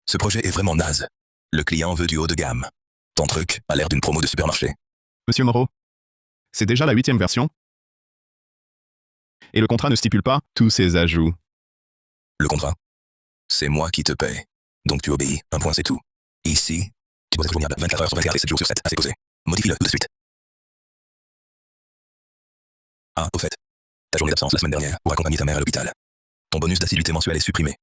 Ce projet est vraiment naze. Le client veut du haut de gamme. Ton truc a l'air d'une promo de supermarché. Monsieur Moreau, c'est déjà la 8e version. Et le contrat ne stipule pas tous ces ajouts. Le contrat? C'est moi qui te paye. Donc tu obéis, un point c'est tout. Ici, tu dois être joignable 24 heures sur 24 et 7 jours sur 7, assez posé. Modifie-le tout de suite. Ah, au fait, ta journée d'absence la semaine dernière pour accompagner ta mère à l'hôpital. Ton bonus d'assiduité mensuelle est supprimé.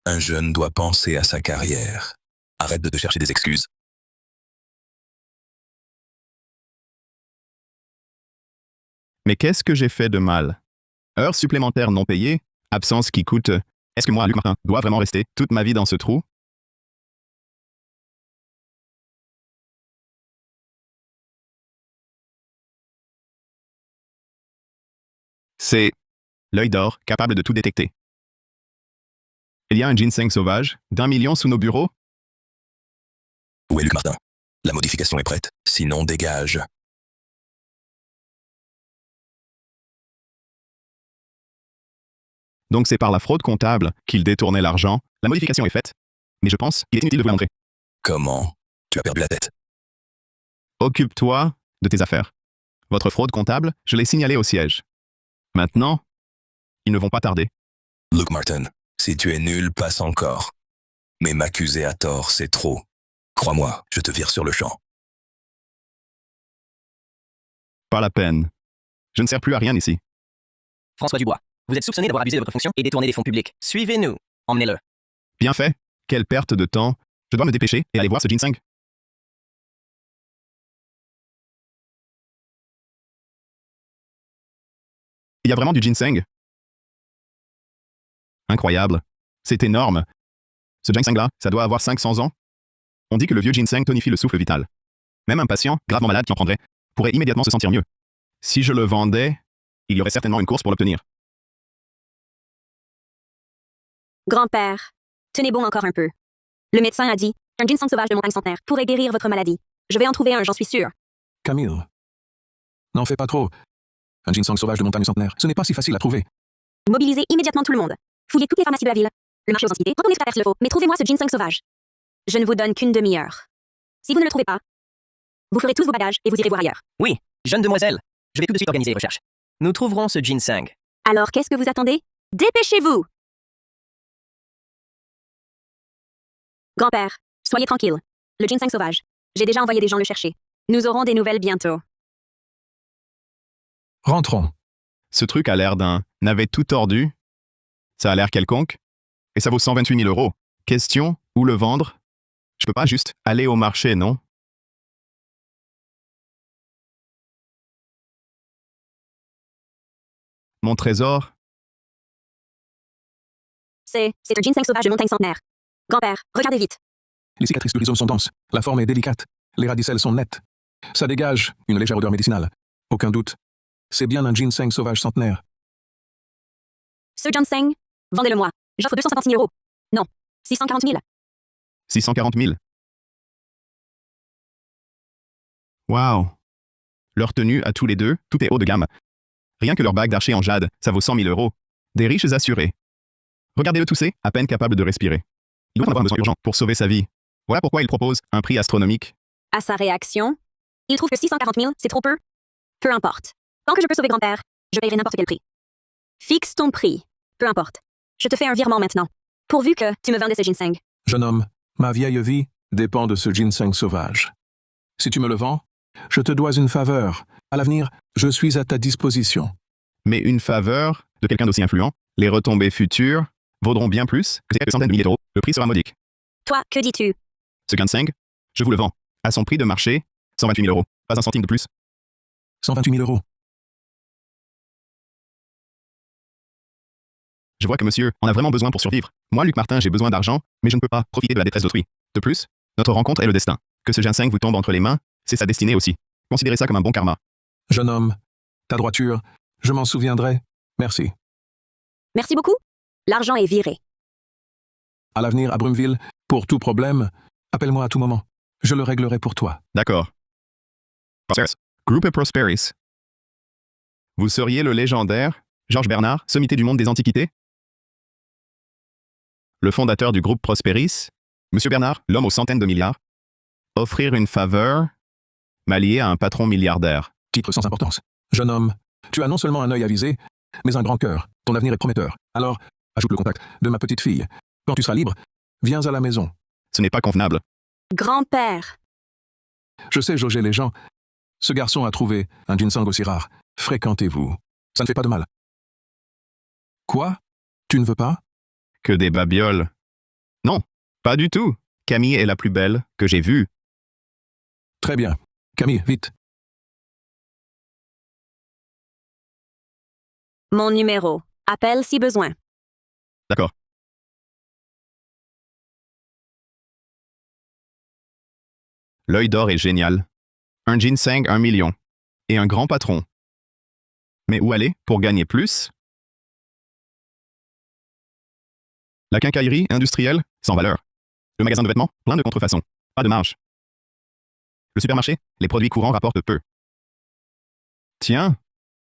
Un jeune doit penser à sa carrière. Arrête de te chercher des excuses. Mais qu'est-ce que j'ai fait de mal? Heures supplémentaires non payées, absence qui coûte... Est-ce que moi, Luc Martin, dois vraiment rester toute ma vie dans ce trou? C'est l'œil d'or capable de tout détecter. Il y a un ginseng sauvage d'1 million sous nos bureaux? Où est Luc Martin? La modification est prête, sinon dégage. Donc c'est par la fraude comptable qu'il détournait l'argent. La modification est faite. Mais je pense qu'il est inutile de vous la montrer. Comment? Tu as perdu la tête. Occupe-toi de tes affaires. Votre fraude comptable, je l'ai signalée au siège. Maintenant, ils ne vont pas tarder. Luke Martin, si tu es nul, passe encore. Mais m'accuser à tort, c'est trop. Crois-moi, je te vire sur le champ. Pas la peine. Je ne sers plus à rien ici. François Dubois, vous êtes soupçonné d'avoir abusé de votre fonction et détourné des fonds publics. Suivez-nous. Emmenez-le. Bien fait. Quelle perte de temps. Je dois me dépêcher et aller voir ce ginseng. Il y a vraiment du ginseng? Incroyable. C'est énorme. Ce ginseng-là, ça doit avoir 500 ans. On dit que le vieux ginseng tonifie le souffle vital. Même un patient, gravement malade qui en prendrait, pourrait immédiatement se sentir mieux. Si je le vendais, il y aurait certainement une course pour l'obtenir. Grand-père, tenez bon encore un peu. Le médecin a dit, un ginseng sauvage de montagne centenaire pourrait guérir votre maladie. Je vais en trouver un, j'en suis sûr. Camille, n'en fais pas trop. Un ginseng sauvage de montagne centenaire, ce n'est pas si facile à trouver. Mobilisez immédiatement tout le monde. Fouillez toutes les pharmacies de la ville. Le marché aux antiquités, retournez sur la perce le faux, mais trouvez-moi ce ginseng sauvage. Je ne vous donne qu'une demi-heure. Si vous ne le trouvez pas, vous ferez tous vos bagages et vous irez voir ailleurs. Oui, jeune demoiselle. Je vais tout de suite organiser les recherches. Nous trouverons ce ginseng. Alors qu'est-ce que vous attendez? Dépêchez-vous! Grand-père, soyez tranquille. Le ginseng sauvage. J'ai déjà envoyé des gens le chercher. Nous aurons des nouvelles bientôt. Rentrons. Ce truc a l'air d'un navet tout tordu. Ça a l'air quelconque. Et ça vaut 128 000 €. Question, où le vendre? Je peux pas juste aller au marché, non? Mon trésor? C'est un ginseng sauvage de montagne centenaire. Grand-père, regardez vite. Les cicatrices du rhizome sont denses. La forme est délicate. Les radicelles sont nettes. Ça dégage une légère odeur médicinale. Aucun doute. C'est bien un ginseng sauvage centenaire. Ce ginseng, vendez-le-moi. J'offre 256 000 €. Non, 640 000. 640 000. Waouh! Leur tenue à tous les deux, tout est haut de gamme. Rien que leur bague d'archer en jade, ça vaut 100 000 €. Des riches assurés. Regardez-le tousser, à peine capable de respirer. Il doit en avoir un besoin urgent pour sauver sa vie. Voilà pourquoi il propose un prix astronomique. À sa réaction, il trouve que 640 000, c'est trop peu. Peu importe. Tant que je peux sauver grand-père, je paierai n'importe quel prix. Fixe ton prix. Peu importe. Je te fais un virement maintenant. Pourvu que tu me vendais ce ginseng. Jeune homme, ma vieille vie dépend de ce ginseng sauvage. Si tu me le vends, je te dois une faveur. À l'avenir, je suis à ta disposition. Mais une faveur de quelqu'un d'aussi influent, les retombées futures vaudront bien plus que ces quelques centaines de milliers d'euros. Le prix sera modique. Toi, que dis-tu? Ce ginseng, je vous le vends. À son prix de marché, 128 000 €. Pas un centime de plus. 128 000 €. Je vois que monsieur en a vraiment besoin pour survivre. Moi, Luc Martin, j'ai besoin d'argent, mais je ne peux pas profiter de la détresse d'autrui. De plus, notre rencontre est le destin. Que ce ginseng vous tombe entre les mains, c'est sa destinée aussi. Considérez ça comme un bon karma. Jeune homme, ta droiture, je m'en souviendrai. Merci. Merci beaucoup. L'argent est viré. À l'avenir, à Brumeville, pour tout problème, appelle-moi à tout moment. Je le réglerai pour toi. D'accord. Prosperis. Groupe Prosperis. Vous seriez le légendaire Georges Bernard, sommité du monde des antiquités? Le fondateur du groupe Prosperis, Monsieur Bernard, l'homme aux centaines de milliards. Offrir une faveur, m'allier à un patron milliardaire. Titre sans importance. Jeune homme, tu as non seulement un œil avisé, mais un grand cœur. Ton avenir est prometteur. Alors, ajoute le contact de ma petite fille. Quand tu seras libre, viens à la maison. Ce n'est pas convenable. Grand-père. Je sais jauger les gens. Ce garçon a trouvé un ginseng aussi rare. Fréquentez-vous. Ça ne fait pas de mal. Quoi? Tu ne veux pas? Que des babioles. Non, pas du tout. Camille est la plus belle que j'ai vue. Très bien. Camille, vite. Mon numéro. Appelle si besoin. D'accord. L'œil d'or est génial. Un ginseng, 1 million. Et un grand patron. Mais où aller pour gagner plus? La quincaillerie industrielle, sans valeur. Le magasin de vêtements, plein de contrefaçons. Pas de marge. Le supermarché, les produits courants rapportent peu. Tiens,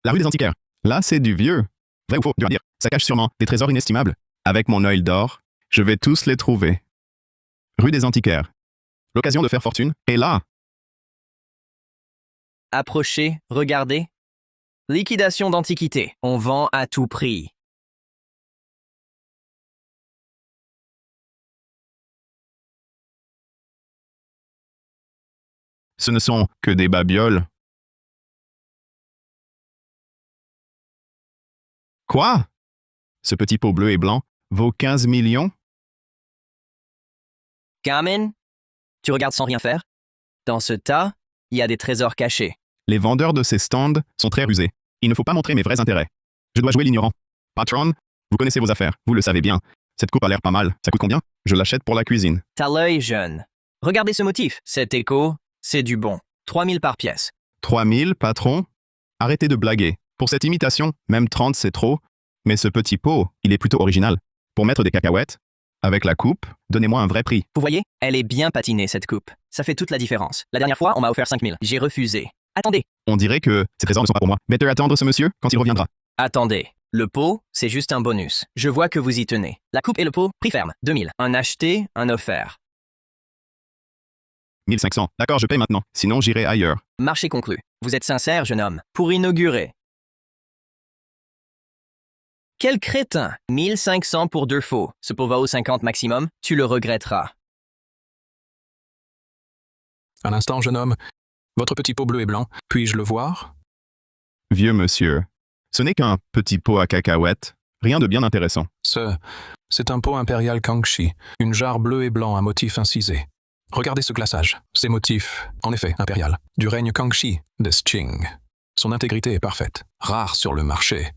la rue des Antiquaires. Là, c'est du vieux. Vrai ou faux, dur à dire. Ça cache sûrement des trésors inestimables. Avec mon œil d'or, je vais tous les trouver. Rue des Antiquaires. L'occasion de faire fortune est là. Approchez, regardez. Liquidation d'antiquité. On vend à tout prix. Ce ne sont que des babioles. Quoi? Ce petit pot bleu et blanc vaut 15 millions? Carmen, tu regardes sans rien faire? Dans ce tas, il y a des trésors cachés. Les vendeurs de ces stands sont très rusés. Il ne faut pas montrer mes vrais intérêts. Je dois jouer l'ignorant. Patron, vous connaissez vos affaires, vous le savez bien. Cette coupe a l'air pas mal. Ça coûte combien? Je l'achète pour la cuisine. T'as l'œil jeune. Regardez ce motif. Cet écho, c'est du bon. 3000 par pièce. 3000, patron? Arrêtez de blaguer. Pour cette imitation, même 30 c'est trop. Mais ce petit pot, il est plutôt original. Pour mettre des cacahuètes, avec la coupe, donnez-moi un vrai prix. Vous voyez, elle est bien patinée cette coupe. Ça fait toute la différence. La dernière fois, on m'a offert 5000. J'ai refusé. Attendez. On dirait que ces trésors ne sont pas pour moi. Better attendre ce monsieur quand il reviendra. Attendez. Le pot, c'est juste un bonus. Je vois que vous y tenez. La coupe et le pot, prix ferme. 2000. Un acheté, un offert. 1500. D'accord, je paye maintenant. Sinon, j'irai ailleurs. Marché conclu. Vous êtes sincère, jeune homme. Pour inaugurer. Quel crétin! 1500 pour 2 faux. Ce pot va au 50 maximum. Tu le regretteras. Un instant, jeune homme. Votre petit pot bleu et blanc, puis-je le voir? Vieux monsieur, ce n'est qu'un petit pot à cacahuètes. Rien de bien intéressant. C'est un pot impérial Kangxi, une jarre bleue et blanc à motif incisé. Regardez ce glaçage. Ces motifs, en effet, impérial, du règne Kangxi de Qing. Son intégrité est parfaite, rare sur le marché.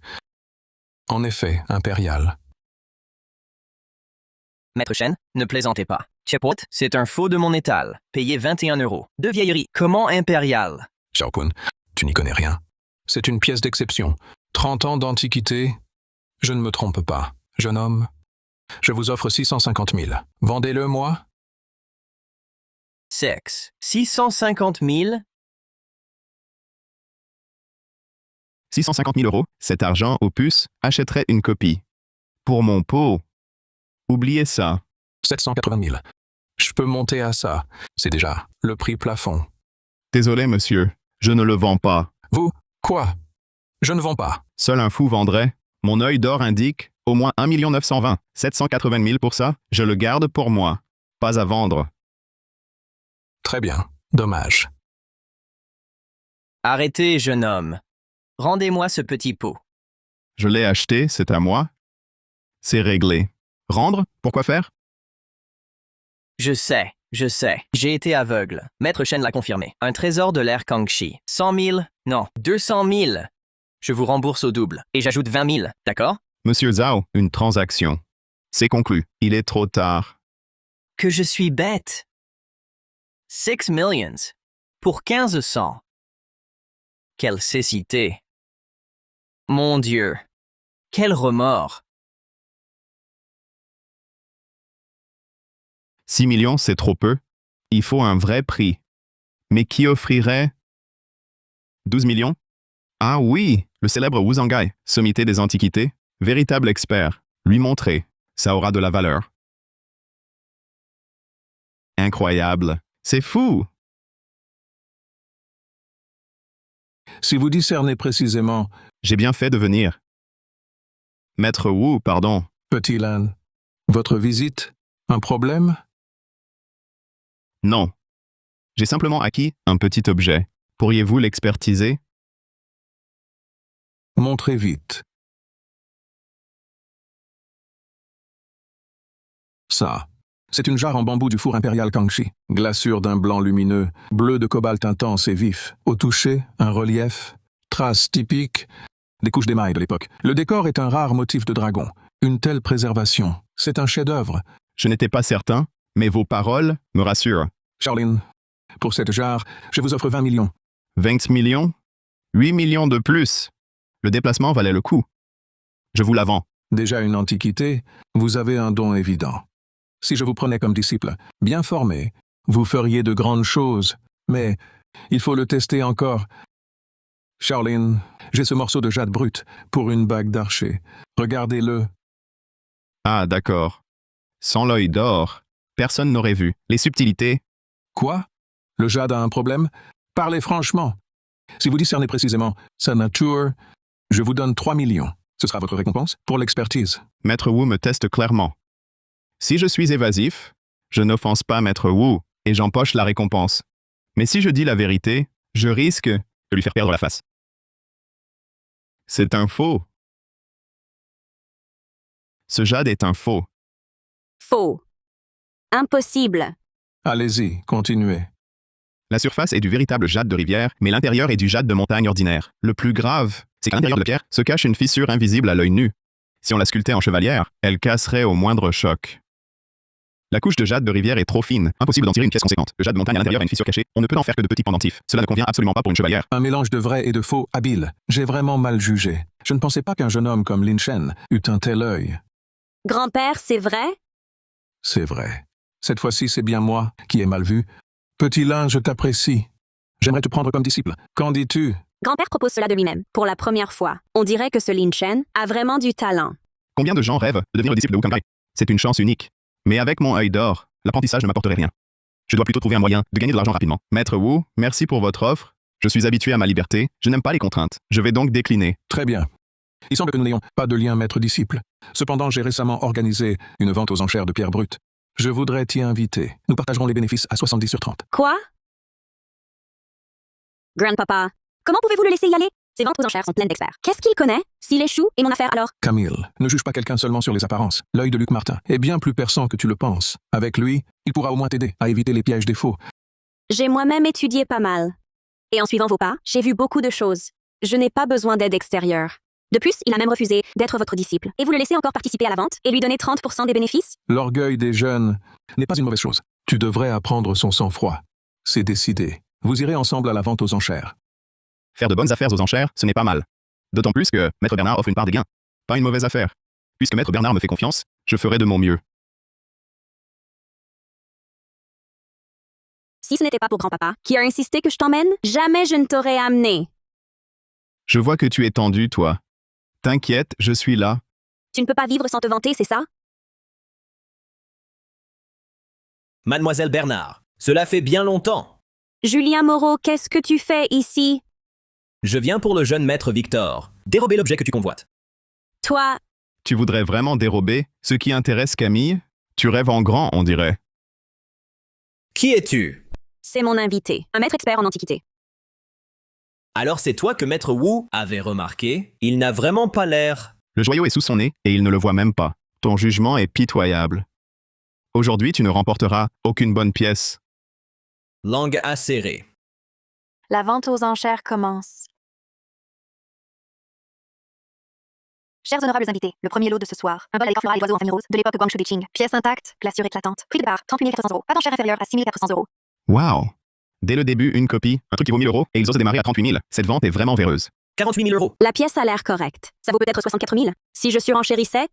En effet, impérial. Maître Chen, ne plaisantez pas. Chepot, c'est un faux de mon étal. Payé 21 €. De vieillerie. Comment impérial? Xiaokun, tu n'y connais rien. C'est une pièce d'exception. 30 ans d'antiquité. Je ne me trompe pas. Jeune homme, je vous offre 650 000. Vendez-le, moi? Sexe. 650 000? 650 000 €, cet argent aux puces achèterait une copie. Pour mon pot. Oubliez ça. 780 000. Je peux monter à ça. C'est déjà le prix plafond. Désolé, monsieur. Je ne le vends pas. Vous? Quoi? Je ne vends pas. Seul un fou vendrait. Mon œil d'or indique au moins 1 920 000. 780 000 pour ça, je le garde pour moi. Pas à vendre. Très bien. Dommage. Arrêtez, jeune homme. Rendez-moi ce petit pot. Je l'ai acheté, c'est à moi. C'est réglé. Rendre? Pourquoi faire? Je sais. J'ai été aveugle. Maître Chen l'a confirmé. Un trésor de l'ère Kangxi. 100 000? Non, 200 000. Je vous rembourse au double. Et j'ajoute 20 000, d'accord? Monsieur Zhao, une transaction. C'est conclu. Il est trop tard. Que je suis bête. 6 millions. Pour 1500. Quelle cécité. Mon Dieu. Quel remords. 6 millions, c'est trop peu. Il faut un vrai prix. Mais qui offrirait 12 millions? Ah oui, le célèbre Wu Zhanggai, sommité des antiquités, véritable expert. Lui montrer, ça aura de la valeur. incroyable. C'est fou. Si vous discernez précisément, J'ai bien fait de venir. Maître Wu, pardon. Petit Lan, votre visite, un problème? Non. J'ai simplement acquis un petit objet. Pourriez-vous l'expertiser? Montrez vite. Ça, c'est une jarre en bambou du four impérial Kangxi. Glaçure d'un blanc lumineux, bleu de cobalt intense et vif. Au toucher, un relief, traces typiques des couches d'émail de l'époque. Le décor est un rare motif de dragon. Une telle préservation, c'est un chef-d'œuvre. Je n'étais pas certain, mais vos paroles me rassurent. Charline, pour cette jarre, je vous offre 20 millions. 20 millions? 8 millions de plus. Le déplacement valait le coup. Je vous la vends. Déjà une antiquité, vous avez un don évident. Si je vous prenais comme disciple, bien formé, vous feriez de grandes choses. Mais il faut le tester encore. Charline, j'ai ce morceau de jade brut pour une bague d'archer. Regardez-le. Ah, d'accord. Sans l'œil d'or, personne n'aurait vu. Les subtilités. Quoi? Le jade a un problème? Parlez franchement. Si vous discernez précisément sa nature, je vous donne 3 millions. Ce sera votre récompense pour l'expertise. Maître Wu me teste clairement. Si je suis évasif, je n'offense pas Maître Wu et j'empoche la récompense. Mais si je dis la vérité, je risque de lui faire perdre la face. C'est un faux. Ce jade est un faux. Faux. Impossible. Allez-y, continuez. La surface est du véritable jade de rivière, mais l'intérieur est du jade de montagne ordinaire. Le plus grave, c'est qu'à l'intérieur de la pierre se cache une fissure invisible à l'œil nu. Si on la sculptait en chevalière, elle casserait au moindre choc. La couche de jade de rivière est trop fine, impossible d'en tirer une pièce conséquente. Le jade de montagne à l'intérieur a une fissure cachée, on ne peut en faire que de petits pendentifs. Cela ne convient absolument pas pour une chevalière. Un mélange de vrai et de faux habile. J'ai vraiment mal jugé. Je ne pensais pas qu'un jeune homme comme Lin Shen eût un tel œil. Grand-père, c'est vrai? C'est vrai. Cette fois-ci, c'est bien moi qui ai mal vu. Petit Lin, je t'apprécie. J'aimerais te prendre comme disciple. Qu'en dis-tu? Grand-père propose cela de lui-même, pour la première fois. On dirait que ce Lin Shen a vraiment du talent. Combien de gens rêvent de devenir le disciple de Wu Kangkai? C'est une chance unique. Mais avec mon œil d'or, l'apprentissage ne m'apporterait rien. Je dois plutôt trouver un moyen de gagner de l'argent rapidement. Maître Wu, merci pour votre offre. Je suis habitué à ma liberté. Je n'aime pas les contraintes. Je vais donc décliner. Très bien. Il semble que nous n'ayons pas de lien maître-disciple. Cependant, j'ai récemment organisé une vente aux enchères de pierres brutes. Je voudrais t'y inviter. Nous partagerons les bénéfices à 70/30. Quoi? Grandpapa, comment pouvez-vous le laisser y aller? Ces ventes aux enchères sont pleines d'experts. Qu'est-ce qu'il connaît? S'il échoue, et mon affaire alors? Camille, ne juge pas quelqu'un seulement sur les apparences. L'œil de Luc Martin est bien plus perçant que tu le penses. Avec lui, il pourra au moins t'aider à éviter les pièges des faux. J'ai moi-même étudié pas mal. Et en suivant vos pas, j'ai vu beaucoup de choses. Je n'ai pas besoin d'aide extérieure. De plus, il a même refusé d'être votre disciple. Et vous le laissez encore participer à la vente et lui donner 30% des bénéfices? L'orgueil des jeunes n'est pas une mauvaise chose. Tu devrais apprendre son sang-froid. C'est décidé. Vous irez ensemble à la vente aux enchères. Faire de bonnes affaires aux enchères, ce n'est pas mal. D'autant plus que Maître Bernard offre une part des gains. Pas une mauvaise affaire. Puisque Maître Bernard me fait confiance, je ferai de mon mieux. Si ce n'était pas pour grand-papa, qui a insisté que je t'emmène, jamais je ne t'aurais amené. Je vois que tu es tendu, toi. T'inquiète, je suis là. Tu ne peux pas vivre sans te vanter, c'est ça? Mademoiselle Bernard, cela fait bien longtemps. Julien Moreau, qu'est-ce que tu fais ici? Je viens pour le jeune maître Victor. Dérober l'objet que tu convoites. Toi, Tu voudrais vraiment dérober ce qui intéresse Camille? Tu rêves en grand, on dirait. Qui es-tu? c'est mon invité, un maître expert en antiquité. Alors c'est toi que maître Wu avait remarqué? Il n'a vraiment pas l'air... Le joyau est sous son nez et il ne le voit même pas. Ton jugement est pitoyable. Aujourd'hui, tu ne remporteras aucune bonne pièce. Langue acérée. La vente aux enchères commence. Chers honorables invités, le premier lot de ce soir. Un bol à décor floral et d'oiseaux en famille rose de l'époque Guangxu Qing. Pièce intacte, glaçure éclatante. Prix de départ, 38 400 €. Pas d'enchère inférieure à 6 400 €. Wow! Dès le début, une copie, un truc qui vaut 1000 € et ils osent démarrer à 38 000. Cette vente est vraiment véreuse. 48 000 €. La pièce a l'air correcte. Ça vaut peut-être 64 000. Si je surenchérissais,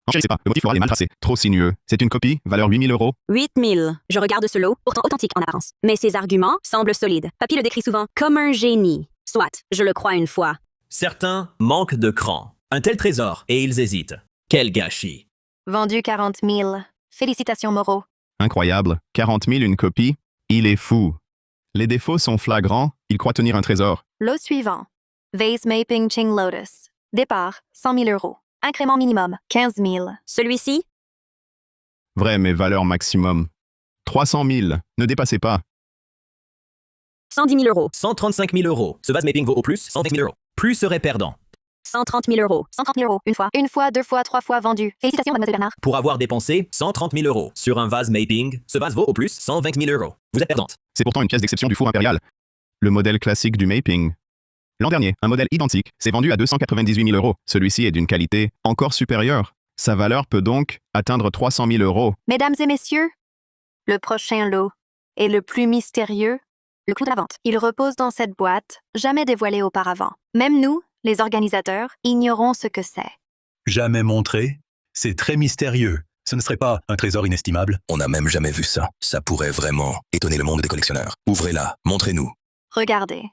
Enchérissez pas, le motif floral est mal tracé. Trop sinueux. C'est une copie, valeur 8 000 €. 8 000. Je regarde ce lot, pourtant authentique en apparence. Mais ses arguments semblent solides. Papy le décrit souvent comme un génie. Soit, je le crois une fois. Certains manquent de cran. Un tel trésor, et ils hésitent. Quel gâchis. Vendu 40 000. Félicitations, Moreau. Incroyable, 40 000 une copie? Il est fou. Les défauts sont flagrants, il croit tenir un trésor. Lot suivant. Vase Maping Ching Lotus. Départ, 100 000 euros. Incrément minimum, 15 000. Celui-ci? Vrai, mais valeur maximum. 300 000, ne dépassez pas. 110 000 euros. 135 000 euros. Ce vase mapping vaut au plus 120 000 euros. Plus serait perdant. 130 000 euros. 130 000 euros. Une fois, deux fois, trois fois vendu. Félicitations, mademoiselle Bernard. Pour avoir dépensé 130 000 euros sur un vase mapping, ce vase vaut au plus 120 000 euros. Vous êtes perdante. C'est pourtant une pièce d'exception du four impérial. Le modèle classique du Maping. L'an dernier, un modèle identique s'est vendu à 298 000 euros. Celui-ci est d'une qualité encore supérieure. Sa valeur peut donc atteindre 300 000 euros. Mesdames et messieurs, le prochain lot est le plus mystérieux, le clou de la vente. Il repose dans cette boîte, jamais dévoilée auparavant. Même nous, les organisateurs, ignorons ce que c'est. Jamais montré? C'est très mystérieux. Ce ne serait pas un trésor inestimable? On n'a même jamais vu ça. Ça pourrait vraiment étonner le monde des collectionneurs. Ouvrez-la, montrez-nous. Regardez.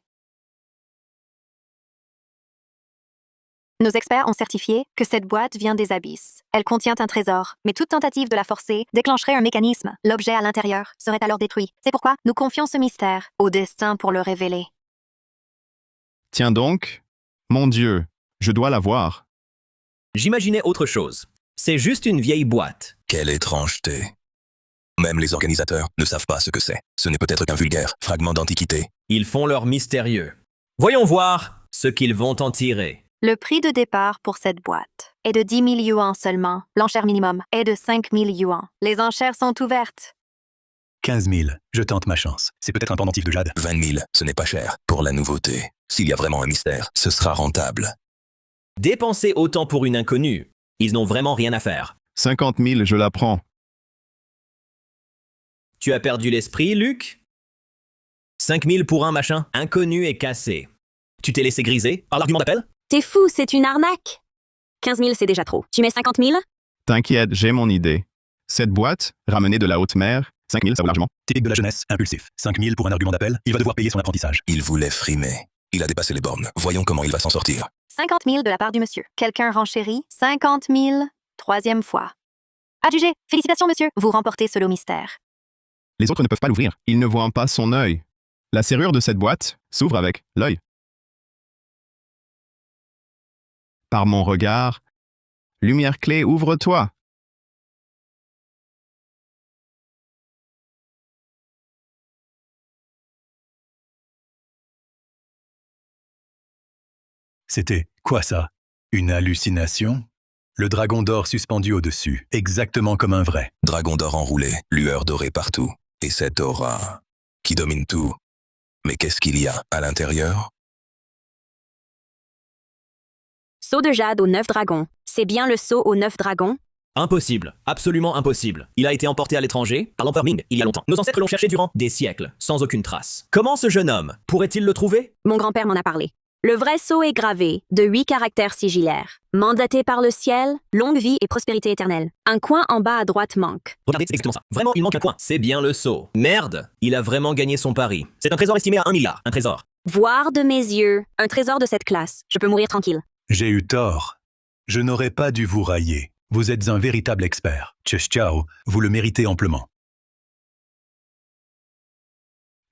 Nos experts ont certifié que cette boîte vient des abysses. Elle contient un trésor, mais toute tentative de la forcer déclencherait un mécanisme. L'objet à l'intérieur serait alors détruit. C'est pourquoi nous confions ce mystère au destin pour le révéler. Tiens donc, mon Dieu, je dois la voir. J'imaginais autre chose. C'est juste une vieille boîte. Quelle étrangeté. Même les organisateurs ne savent pas ce que c'est. Ce n'est peut-être qu'un vulgaire fragment d'antiquité. Ils font leur mystérieux. Voyons voir ce qu'ils vont en tirer. Le prix de départ pour cette boîte est de 10 000 yuans seulement. L'enchère minimum est de 5 000 yuans. Les enchères sont ouvertes. 15 000. Je tente ma chance. C'est peut-être un pendentif de jade. 20 000, ce n'est pas cher. Pour la nouveauté, s'il y a vraiment un mystère, ce sera rentable. Dépenser autant pour une inconnue, ils n'ont vraiment rien à faire. 50 000, je la prends. Tu as perdu l'esprit, Luc? 5 000 pour un machin inconnu et cassé. Tu t'es laissé griser par l'argument d'appel? T'es fou, c'est une arnaque. 15 000, c'est déjà trop. Tu mets 50 000? T'inquiète, j'ai mon idée. Cette boîte, ramenée de la haute mer, 5 000, ça vaut largement. Typique de la jeunesse, impulsif. 5 000 pour un argument d'appel, il va devoir payer son apprentissage. Il voulait frimer. Il a dépassé les bornes. Voyons comment il va s'en sortir. 50 000 de la part du monsieur. Quelqu'un renchérit. 50 000, troisième fois. Adjugé. Félicitations, monsieur. Vous remportez ce lot mystère. Les autres ne peuvent pas l'ouvrir. Ils ne voient pas son œil. La serrure de cette boîte s'ouvre avec l'œil. Par mon regard, lumière clé, ouvre-toi. C'était quoi ça? Une hallucination? Le dragon d'or suspendu au-dessus, exactement comme un vrai. Dragon d'or enroulé, lueur dorée partout. Et cette aura qui domine tout. Mais qu'est-ce qu'il y a à l'intérieur? Sceau de jade aux 9 dragons. C'est bien le sceau aux 9 dragons? Impossible, absolument impossible. Il a été emporté à l'étranger par l'empereur Ming il y a longtemps. Nos ancêtres l'ont cherché durant des siècles, sans aucune trace. Comment ce jeune homme pourrait-il le trouver? Mon grand-père m'en a parlé. Le vrai sceau est gravé de 8 caractères sigillaires. Mandaté par le ciel, longue vie et prospérité éternelle. Un coin en bas à droite manque. Regardez, c'est exactement ça. Vraiment, il manque un coin. C'est bien le sceau. Merde, il a vraiment gagné son pari. C'est un trésor estimé à 1 milliard. Un trésor. Voir de mes yeux un trésor de cette classe. Je peux mourir tranquille. J'ai eu tort. Je n'aurais pas dû vous railler. Vous êtes un véritable expert. Ciao, vous le méritez amplement.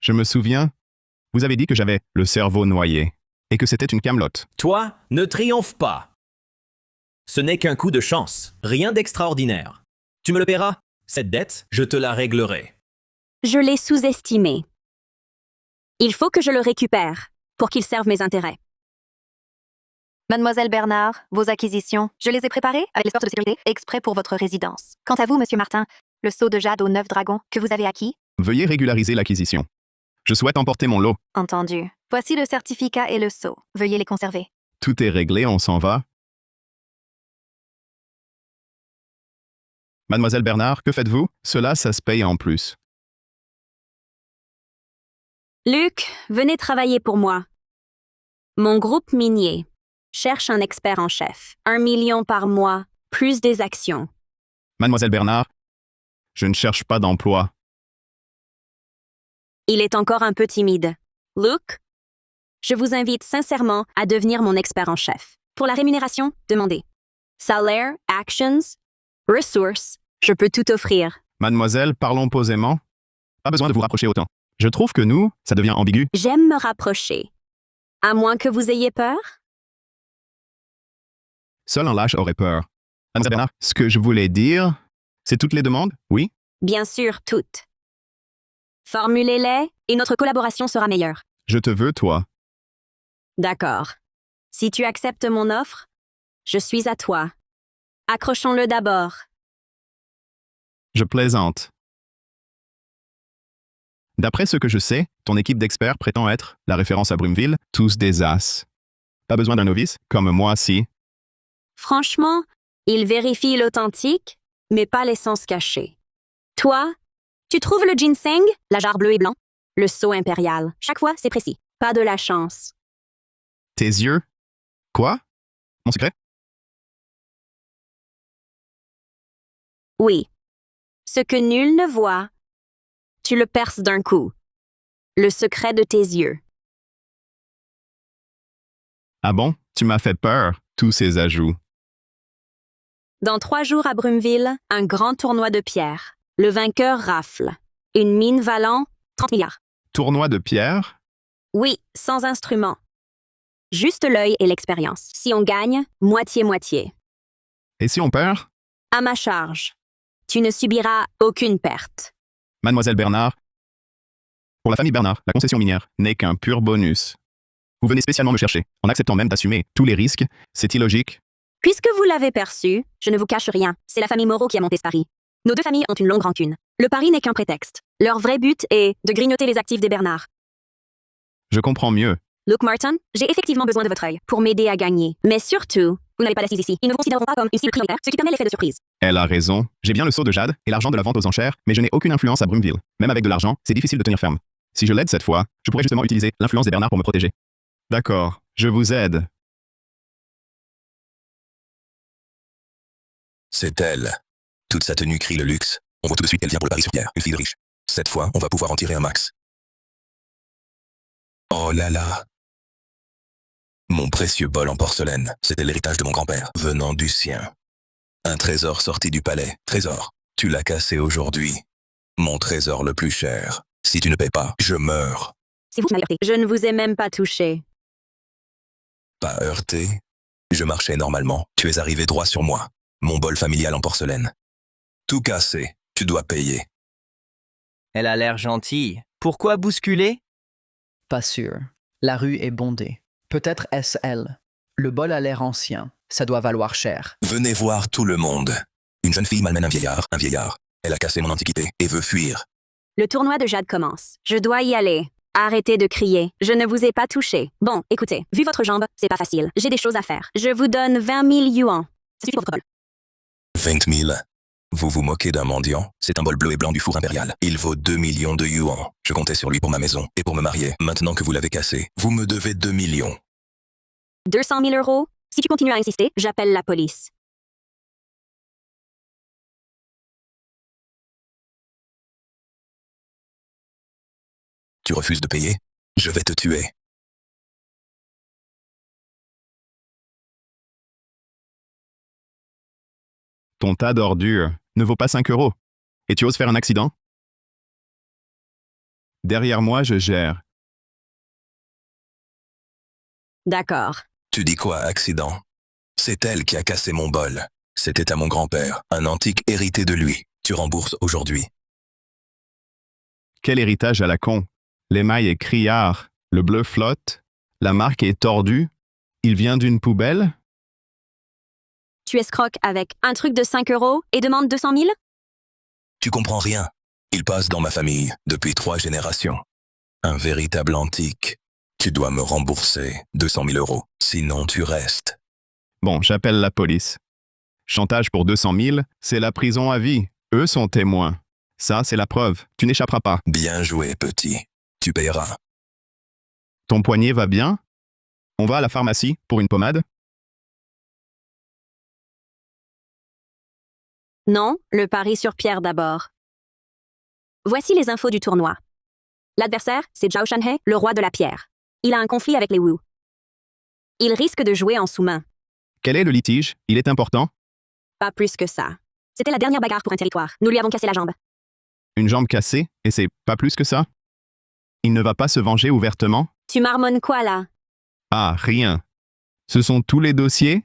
Je me souviens, vous avez dit que j'avais le cerveau noyé et que c'était une camelote. Toi, ne triomphe pas. Ce n'est qu'un coup de chance. Rien d'extraordinaire. Tu me le paieras? Cette dette, je te la réglerai. Je l'ai sous-estimé. Il faut que je le récupère pour qu'il serve mes intérêts. Mademoiselle Bernard, vos acquisitions, je les ai préparées avec l'escorte de sécurité exprès pour votre résidence. Quant à vous, monsieur Martin, le sceau de jade aux 9 dragons que vous avez acquis? Veuillez régulariser l'acquisition. Je souhaite emporter mon lot. Entendu. Voici le certificat et le sceau. Veuillez les conserver. Tout est réglé, on s'en va. Mademoiselle Bernard, que faites-vous? Cela, ça se paye en plus. Luc, venez travailler pour moi. Mon groupe minier cherche un expert en chef. 1 million par mois, plus des actions. Mademoiselle Bernard, je ne cherche pas d'emploi. Il est encore un peu timide. Luc, je vous invite sincèrement à devenir mon expert en chef. Pour la rémunération, demandez. Salaire, actions, ressources, je peux tout offrir. Mademoiselle, parlons posément. Pas besoin de vous rapprocher autant. Je trouve que nous, ça devient ambigu. J'aime me rapprocher. À moins que vous ayez peur? Seul un lâche aurait peur. Mademoiselle Bernard, ce que je voulais dire, c'est toutes les demandes, oui? Bien sûr, toutes. Formulez-les et notre collaboration sera meilleure. Je te veux, toi. D'accord. Si tu acceptes mon offre, je suis à toi. Accrochons-le d'abord. Je plaisante. D'après ce que je sais, ton équipe d'experts prétend être la référence à Brumeville, tous des as. Pas besoin d'un novice, comme moi si. Franchement, il vérifie l'authentique, mais pas l'essence cachée. Toi, tu trouves le ginseng, la jarre bleue et blanc, le seau impérial. Chaque fois, c'est précis. Pas de la chance. Tes yeux? Quoi? Mon secret? Oui. Ce que nul ne voit, tu le perces d'un coup. Le secret de tes yeux. Ah bon? Tu m'as fait peur, tous ces ajouts. Dans 3 jours à Brumeville, un grand tournoi de pierre. Le vainqueur rafle. Une mine valant 30 milliards. Tournoi de pierre? Oui, sans instrument. Juste l'œil et l'expérience. Si on gagne, moitié-moitié. Et si on perd? À ma charge. Tu ne subiras aucune perte. Mademoiselle Bernard, pour la famille Bernard, la concession minière n'est qu'un pur bonus. Vous venez spécialement me chercher, en acceptant même d'assumer tous les risques. C'est illogique. Puisque vous l'avez perçu, je ne vous cache rien. C'est la famille Moreau qui a monté ce pari. Nos 2 familles ont une longue rancune. Le pari n'est qu'un prétexte. Leur vrai but est de grignoter les actifs des Bernard. Je comprends mieux. Luke Martin, j'ai effectivement besoin de votre œil pour m'aider à gagner. Mais surtout, vous n'avez pas d'assises ici. Ils ne vous considéreront pas comme une cible prioritaire, ce qui permet l'effet de surprise. Elle a raison. J'ai bien le sceau de jade et l'argent de la vente aux enchères, mais je n'ai aucune influence à Brumeville. Même avec de l'argent, c'est difficile de tenir ferme. Si je l'aide cette fois, je pourrais justement utiliser l'influence des Bernard pour me protéger. D'accord, je vous aide. C'est elle. Toute sa tenue crie le luxe. On voit tout de suite qu'elle vient pour le pari sur pierre, une fille de riche. Cette fois, on va pouvoir en tirer un max. Oh là là. Mon précieux bol en porcelaine, c'était l'héritage de mon grand-père, venant du sien. Un trésor sorti du palais. Trésor, tu l'as cassé aujourd'hui. Mon trésor le plus cher. Si tu ne paies pas, je meurs. C'est vous qui m'avez heurté. Je ne vous ai même pas touché. Pas heurté. Je marchais normalement. Tu es arrivé droit sur moi. Mon bol familial en porcelaine. Tout cassé. Tu dois payer. Elle a l'air gentille. Pourquoi bousculer? Pas sûr. La rue est bondée. Peut-être est-ce elle. Le bol a l'air ancien. Ça doit valoir cher. Venez voir tout le monde. Une jeune fille malmène un vieillard. Un vieillard. Elle a cassé mon antiquité et veut fuir. Le tournoi de jade commence. Je dois y aller. Arrêtez de crier. Je ne vous ai pas touché. Bon, écoutez, vu votre jambe, c'est pas facile. J'ai des choses à faire. Je vous donne 20 000 yuans. Ça suffit pour votre bol. 20 000. Vous vous moquez d'un mendiant? C'est un bol bleu et blanc du four impérial. Il vaut 2 millions de yuans. Je comptais sur lui pour ma maison et pour me marier. Maintenant que vous l'avez cassé, vous me devez 2 millions. 200 000 euros? Si tu continues à insister, j'appelle la police. Tu refuses de payer? Je vais te tuer. Ton tas d'ordures ne vaut pas 5 euros. Et tu oses faire un accident? Derrière moi, je gère. D'accord. Tu dis quoi, accident? C'est elle qui a cassé mon bol. C'était à mon grand-père, un antique hérité de lui. Tu rembourses aujourd'hui. Quel héritage à la con. L'émail est criard, le bleu flotte, la marque est tordue. Il vient d'une poubelle? Tu escroques avec un truc de 5 euros et demandes 200 000? Tu comprends rien. Il passe dans ma famille depuis 3 générations. Un véritable antique. Tu dois me rembourser 200 000 euros. Sinon, tu restes. Bon, j'appelle la police. Chantage pour 200 000, c'est la prison à vie. Eux sont témoins. Ça, c'est la preuve. Tu n'échapperas pas. Bien joué, petit. Tu payeras. Ton poignet va bien? On va à la pharmacie pour une pommade? Non, le pari sur pierre d'abord. Voici les infos du tournoi. L'adversaire, c'est Zhao Shanhei, le roi de la pierre. Il a un conflit avec les Wu. Il risque de jouer en sous-main. Quel est le litige? Il est important? Pas plus que ça. C'était la dernière bagarre pour un territoire. Nous lui avons cassé la jambe. Une jambe cassée, et c'est pas plus que ça? Il ne va pas se venger ouvertement? Tu marmonnes quoi là? Ah, rien. Ce sont tous les dossiers?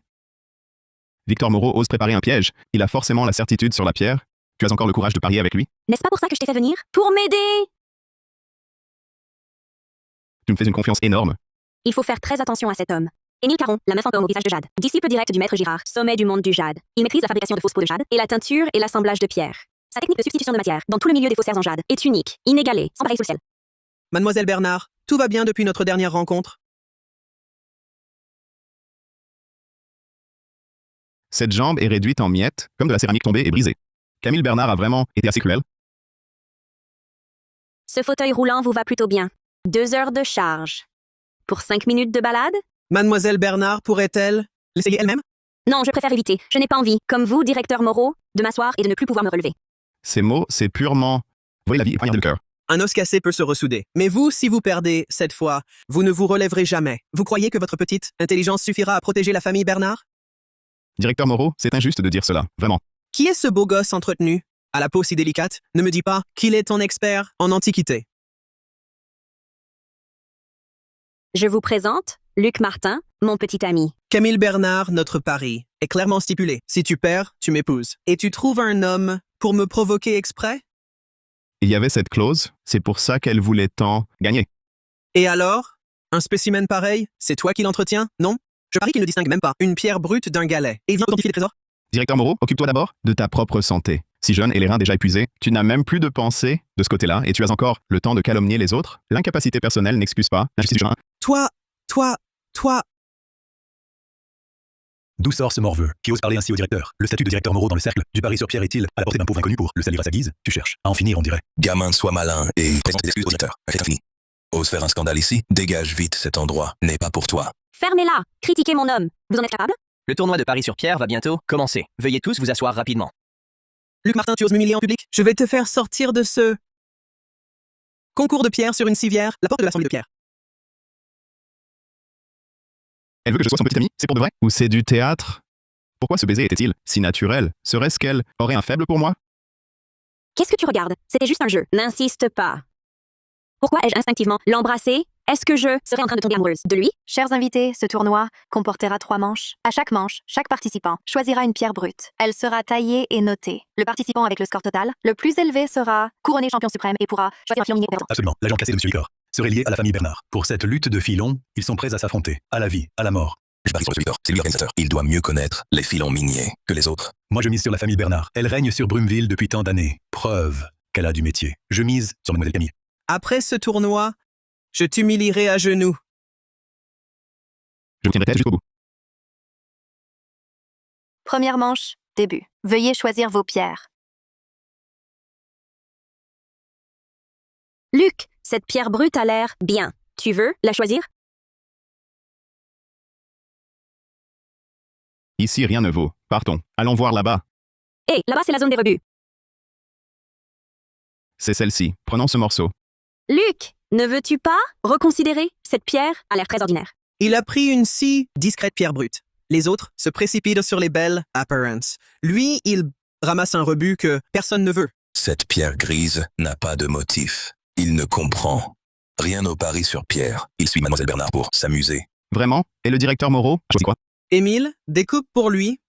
Victor Moreau ose préparer un piège. Il a forcément la certitude sur la pierre. Tu as encore le courage de parier avec lui? N'est-ce pas pour ça que je t'ai fait venir? Pour m'aider! Tu me fais une confiance énorme. Il faut faire très attention à cet homme. Émile Caron, la meuf fantôme au visage de jade. Disciple direct du maître Girard, sommet du monde du jade. Il maîtrise la fabrication de fausses peaux de jade et la teinture et l'assemblage de pierres. Sa technique de substitution de matière, dans tout le milieu des faussaires en jade, est unique, inégalée, sans pareil social. Mademoiselle Bernard, tout va bien depuis notre dernière rencontre? Cette jambe est réduite en miettes, comme de la céramique tombée et brisée. Camille Bernard a vraiment été assez cruel. Ce fauteuil roulant vous va plutôt bien. 2 heures de charge. Pour 5 minutes de balade? Mademoiselle Bernard pourrait-elle l'essayer elle-même? Non, je préfère éviter. Je n'ai pas envie, comme vous, directeur Moreau, de m'asseoir et de ne plus pouvoir me relever. Ces mots, c'est purement... Voyez la vie et poignarder le cœur. Un os cassé peut se ressouder. Mais vous, si vous perdez, cette fois, vous ne vous relèverez jamais. Vous croyez que votre petite intelligence suffira à protéger la famille Bernard? Directeur Moreau, c'est injuste de dire cela, vraiment. Qui est ce beau gosse entretenu, à la peau si délicate? Ne me dis pas qu'il est ton expert en antiquité. Je vous présente Luc Martin, mon petit ami. Camille Bernard, notre pari, est clairement stipulé. Si tu perds, tu m'épouses. Et tu trouves un homme pour me provoquer exprès? Il y avait cette clause, c'est pour ça qu'elle voulait tant gagner. Et alors? Un spécimen pareil, c'est toi qui l'entretiens, non? Je parie qu'il ne distingue même pas une pierre brute d'un galet. Et il vient authentifier les trésors? Directeur Moreau, occupe-toi d'abord de ta propre santé. Si jeune et les reins déjà épuisés, tu n'as même plus de pensée de ce côté-là et tu as encore le temps de calomnier les autres. L'incapacité personnelle n'excuse pas l'injustice du genre. Toi... D'où sort ce morveux qui ose parler ainsi au directeur? Le statut de directeur Moreau dans le cercle du pari sur pierre est-il à la portée d'un pauvre inconnu pour le salir à sa guise? Tu cherches à en finir, on dirait. Gamin, sois malin et présente tes excuses au directeur. C'est infini. Ose faire un scandale ici? Dégage vite, cet endroit n'est pas pour toi. Fermez-la! Critiquez mon homme. Vous en êtes capable? Le tournoi de Paris sur Pierre va bientôt commencer. Veuillez tous vous asseoir rapidement. Luc Martin, tu oses m'humilier en public? Je vais te faire sortir de ce... concours de pierre sur une civière, la porte de l'Assemblée de pierre. Elle veut que je sois son petit ami? C'est pour de vrai? Ou c'est du théâtre? Pourquoi ce baiser était-il si naturel? Serait-ce qu'elle aurait un faible pour moi? Qu'est-ce que tu regardes? C'était juste un jeu. N'insiste pas. Pourquoi ai-je instinctivement l'embrasser? Est-ce que je serais en train de tomber amoureuse de lui? Chers invités, ce tournoi comportera 3 manches. À chaque manche, chaque participant choisira une pierre brute. Elle sera taillée et notée. Le participant avec le score total le plus élevé sera couronné champion suprême et pourra choisir un filon minier. Absolument, la jambe cassée de M. Licor serait liée à la famille Bernard. Pour cette lutte de filons, ils sont prêts à s'affronter, à la vie, à la mort. Je parie sur le Victor, c'est lui l'organisateur. Il doit mieux connaître les filons miniers que les autres. Moi je mise sur la famille Bernard. Elle règne sur Brumeville depuis tant d'années. Preuve qu'elle a du métier. Je mise sur Mademoiselle Camille. Après ce tournoi, je t'humilierai à genoux. Je vous tiendrai tête jusqu'au bout. Première manche, début. Veuillez choisir vos pierres. Luc, cette pierre brute a l'air bien. Tu veux la choisir? Ici, rien ne vaut. Partons. Allons voir là-bas. Hé, là-bas, c'est la zone des rebuts. C'est celle-ci. Prenons ce morceau. Luc, ne veux-tu pas reconsidérer? Cette pierre a l'air très ordinaire. Il a pris une si discrète pierre brute. Les autres se précipitent sur les belles apparences. Lui, il ramasse un rebut que personne ne veut. Cette pierre grise n'a pas de motif. Il ne comprend rien au pari sur pierre. Il suit Mademoiselle Bernard pour s'amuser. Vraiment? Et le directeur Moreau? Choisis quoi? Émile, découpe pour lui.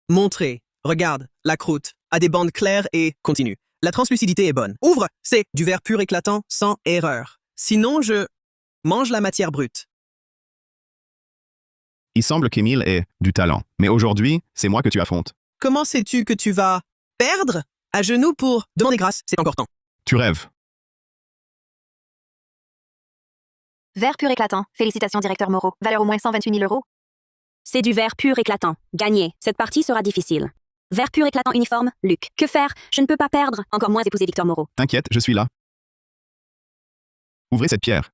Montrez. Regarde, la croûte a des bandes claires et continue. La translucidité est bonne. Ouvre! C'est du verre pur éclatant, sans erreur. Sinon, je mange la matière brute. Il semble qu'Émile ait du talent. Mais aujourd'hui, c'est moi que tu affrontes. Comment sais-tu que tu vas perdre? À genoux pour demander grâce, c'est encore temps. Tu rêves. Vert pur éclatant. Félicitations, directeur Moreau. Valeur au moins 128 000 €. C'est du vert pur éclatant. Gagné. Cette partie sera difficile. Vert pur éclatant uniforme, Luc. Que faire? Je ne peux pas perdre, encore moins épouser Victor Moreau. T'inquiète, je suis là. Ouvrez cette pierre.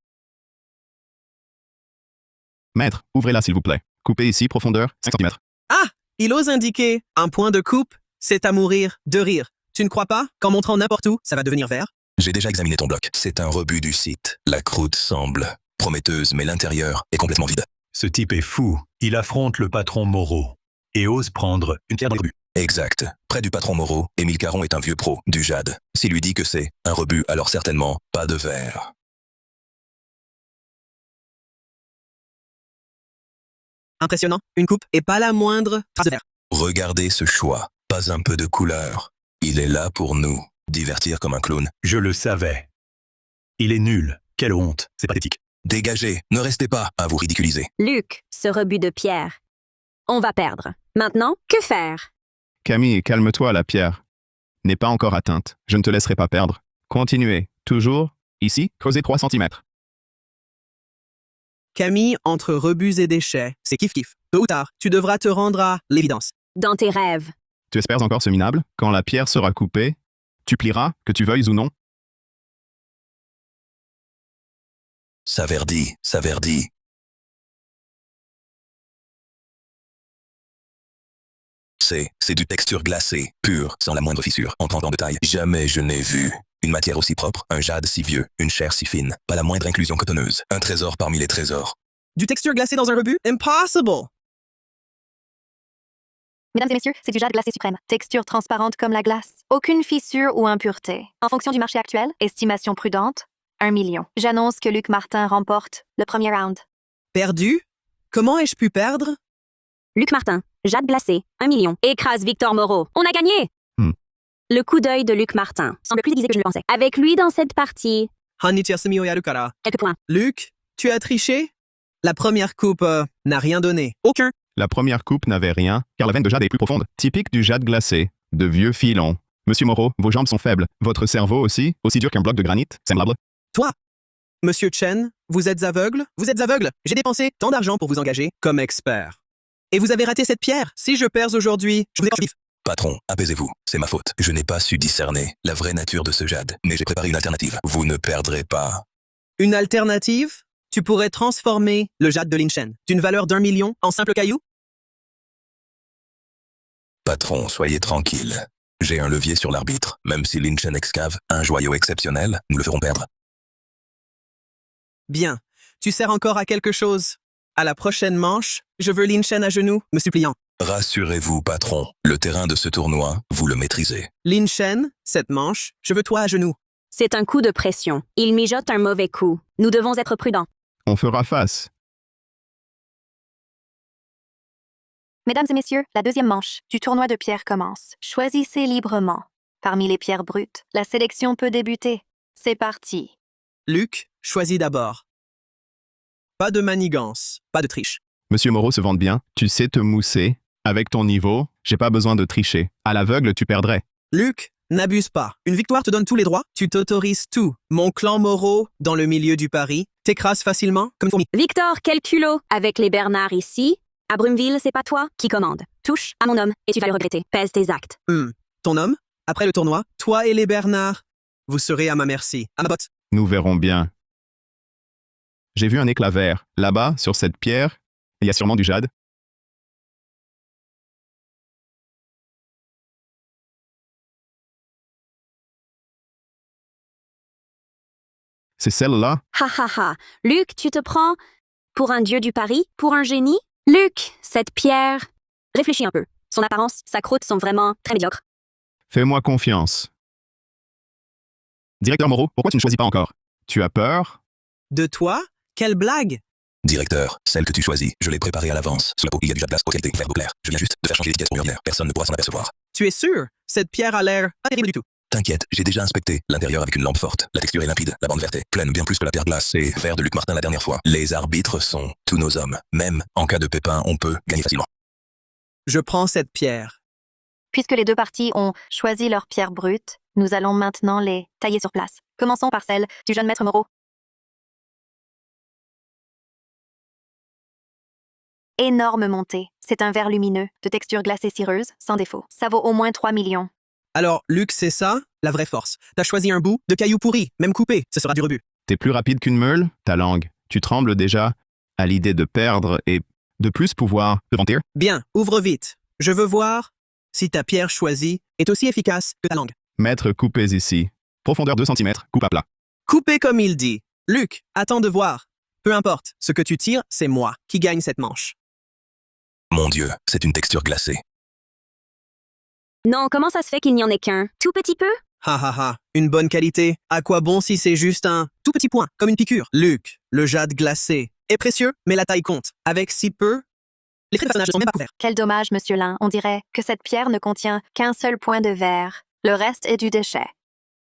Maître, ouvrez-la s'il vous plaît. Coupez ici, profondeur, 5 cm. Ah! Il ose indiquer un point de coupe, c'est à mourir de rire. Tu ne crois pas qu'en montrant n'importe où, ça va devenir vert? J'ai déjà examiné ton bloc. C'est un rebut du site. La croûte semble prometteuse, mais l'intérieur est complètement vide. Ce type est fou. Il affronte le patron Moreau et ose prendre une pierre dans les rebuts. Exact. Près du patron Moreau, Émile Caron est un vieux pro du jade. S'il lui dit que c'est un rebut, alors certainement pas de verre. Impressionnant. Une coupe et pas la moindre trace de verre. Regardez ce choix. Pas un peu de couleur. Il est là pour nous. Divertir comme un clown. Je le savais. Il est nul. Quelle honte. C'est pathétique. Dégagez. Ne restez pas à vous ridiculiser. Luc, ce rebut de pierre. On va perdre. Maintenant, que faire? Camille, calme-toi, la pierre n'est pas encore atteinte. Je ne te laisserai pas perdre. Continuez. Toujours, ici, creusez 3 cm. Camille, entre rebuts et déchets, c'est kiff-kiff. Tôt ou tard, tu devras te rendre à l'évidence. Dans tes rêves. Tu espères encore ce minable? Quand la pierre sera coupée, tu plieras, que tu veuilles ou non? Ça verdit, ça verdit. C'est du texture glacée, pure, sans la moindre fissure, en en détail. Jamais je n'ai vu une matière aussi propre, un jade si vieux, une chair si fine, pas la moindre inclusion cotonneuse. Un trésor parmi les trésors. Du texture glacé dans un rebut? Impossible! Mesdames et messieurs, c'est du jade glacé suprême. Texture transparente comme la glace. Aucune fissure ou impureté. En fonction du marché actuel, estimation prudente, 1 million. J'annonce que Luc Martin remporte le premier round. Perdu? Comment ai-je pu perdre? Luc Martin, jade glacé, 1 million. Écrase Victor Moreau. On a gagné! Le coup d'œil de Luc Martin semble plus aiguisé que je le pensais. Avec lui dans cette partie, Hannichiasumi Oyarukara. quelques points. Luc, tu as triché? La première coupe n'a rien donné. Aucun. La première coupe n'avait rien, car la veine de jade est plus profonde. Typique du jade glacé. De vieux filons. Monsieur Moreau, vos jambes sont faibles. Votre cerveau aussi dur qu'un bloc de granit, semblable. Toi, Monsieur Chen, vous êtes aveugle? Vous êtes aveugle? J'ai dépensé tant d'argent pour vous engager comme expert. Et vous avez raté cette pierre. Si je perds aujourd'hui, je vous écorche vif. Patron, apaisez-vous, c'est ma faute. Je n'ai pas su discerner la vraie nature de ce jade, mais j'ai préparé une alternative. Vous ne perdrez pas. Une alternative? Tu pourrais transformer le jade de Linshen d'une valeur d'1 million en simple caillou? Patron, soyez tranquille. J'ai un levier sur l'arbitre. Même si Linshen excave un joyau exceptionnel, nous le ferons perdre. Bien. Tu sers encore à quelque chose. À la prochaine manche, je veux Linshen à genoux, me suppliant. Rassurez-vous, patron, le terrain de ce tournoi, vous le maîtrisez. Linshen, cette manche, je veux toi à genoux. C'est un coup de pression. Il mijote un mauvais coup. Nous devons être prudents. On fera face. Mesdames et messieurs, la deuxième manche du tournoi de pierre commence. Choisissez librement. Parmi les pierres brutes, la sélection peut débuter. C'est parti. Luc, choisis d'abord. Pas de manigance, pas de triche. Monsieur Moreau se vante bien. Tu sais te mousser. Avec ton niveau, j'ai pas besoin de tricher. À l'aveugle, tu perdrais. Luc, n'abuse pas. Une victoire te donne tous les droits. Tu t'autorises tout. Mon clan Moreau, dans le milieu du pari, t'écrase facilement comme une fourmi. Victor, quel culot! Avec les Bernards ici, à Brumeville, c'est pas toi qui commande. Touche à mon homme et tu vas le regretter. Pèse tes actes. Ton homme, après le tournoi, toi et les Bernards, vous serez à ma merci. À ma botte. Nous verrons bien. J'ai vu un éclat vert. Là-bas, sur cette pierre, il y a sûrement du jade. C'est celle-là? Ha ha ha. Luc, tu te prends pour un dieu du pari? Pour un génie? Luc, cette pierre... Réfléchis un peu. Son apparence, sa croûte sont vraiment très médiocres. Fais-moi confiance. Directeur Moreau, pourquoi tu ne choisis pas encore? Tu as peur? De toi? Quelle blague! Directeur, celle que tu choisis, je l'ai préparée à l'avance. Sous la peau, il y a du jade glace, haute qualité, vert d'eau clair. Je viens juste de faire changer l'étiquette pour mieux. Personne ne pourra s'en apercevoir. Tu es sûr? Cette pierre a l'air pas terrible du tout. T'inquiète, j'ai déjà inspecté l'intérieur avec une lampe forte. La texture est limpide, la bande verte est pleine bien plus que la pierre glace et vert de Luc Martin la dernière fois. Les arbitres sont tous nos hommes. Même en cas de pépin, on peut gagner facilement. Je prends cette pierre. Puisque les deux parties ont choisi leurs pierres brutes, nous allons maintenant les tailler sur place. Commençons par celle du jeune maître Moreau. Énorme montée. C'est un verre lumineux, de texture glacée cireuse, sans défaut. Ça vaut au moins 3 millions. Alors, Luc, c'est ça, la vraie force. T'as choisi un bout de caillou pourri, même coupé, ce sera du rebut. T'es plus rapide qu'une meule? Ta langue. Tu trembles déjà à l'idée de perdre et de plus pouvoir te vanter? Bien, ouvre vite. Je veux voir si ta pierre choisie est aussi efficace que ta langue. Maître, coupez ici. Profondeur 2 cm, coupe à plat. Coupé comme il dit. Luc, attends de voir. Peu importe, ce que tu tires, c'est moi qui gagne cette manche. Mon Dieu, c'est une texture glacée. Non, comment ça se fait qu'il n'y en ait qu'un? Tout petit peu? Ha ha ha, une bonne qualité. À quoi bon si c'est juste un tout petit point, comme une piqûre? Luc, le jade glacé est précieux, mais la taille compte. Avec si peu, les traits de personnage ne sont même pas couverts. Quel dommage, monsieur Lin. On dirait que cette pierre ne contient qu'un seul point de verre. Le reste est du déchet.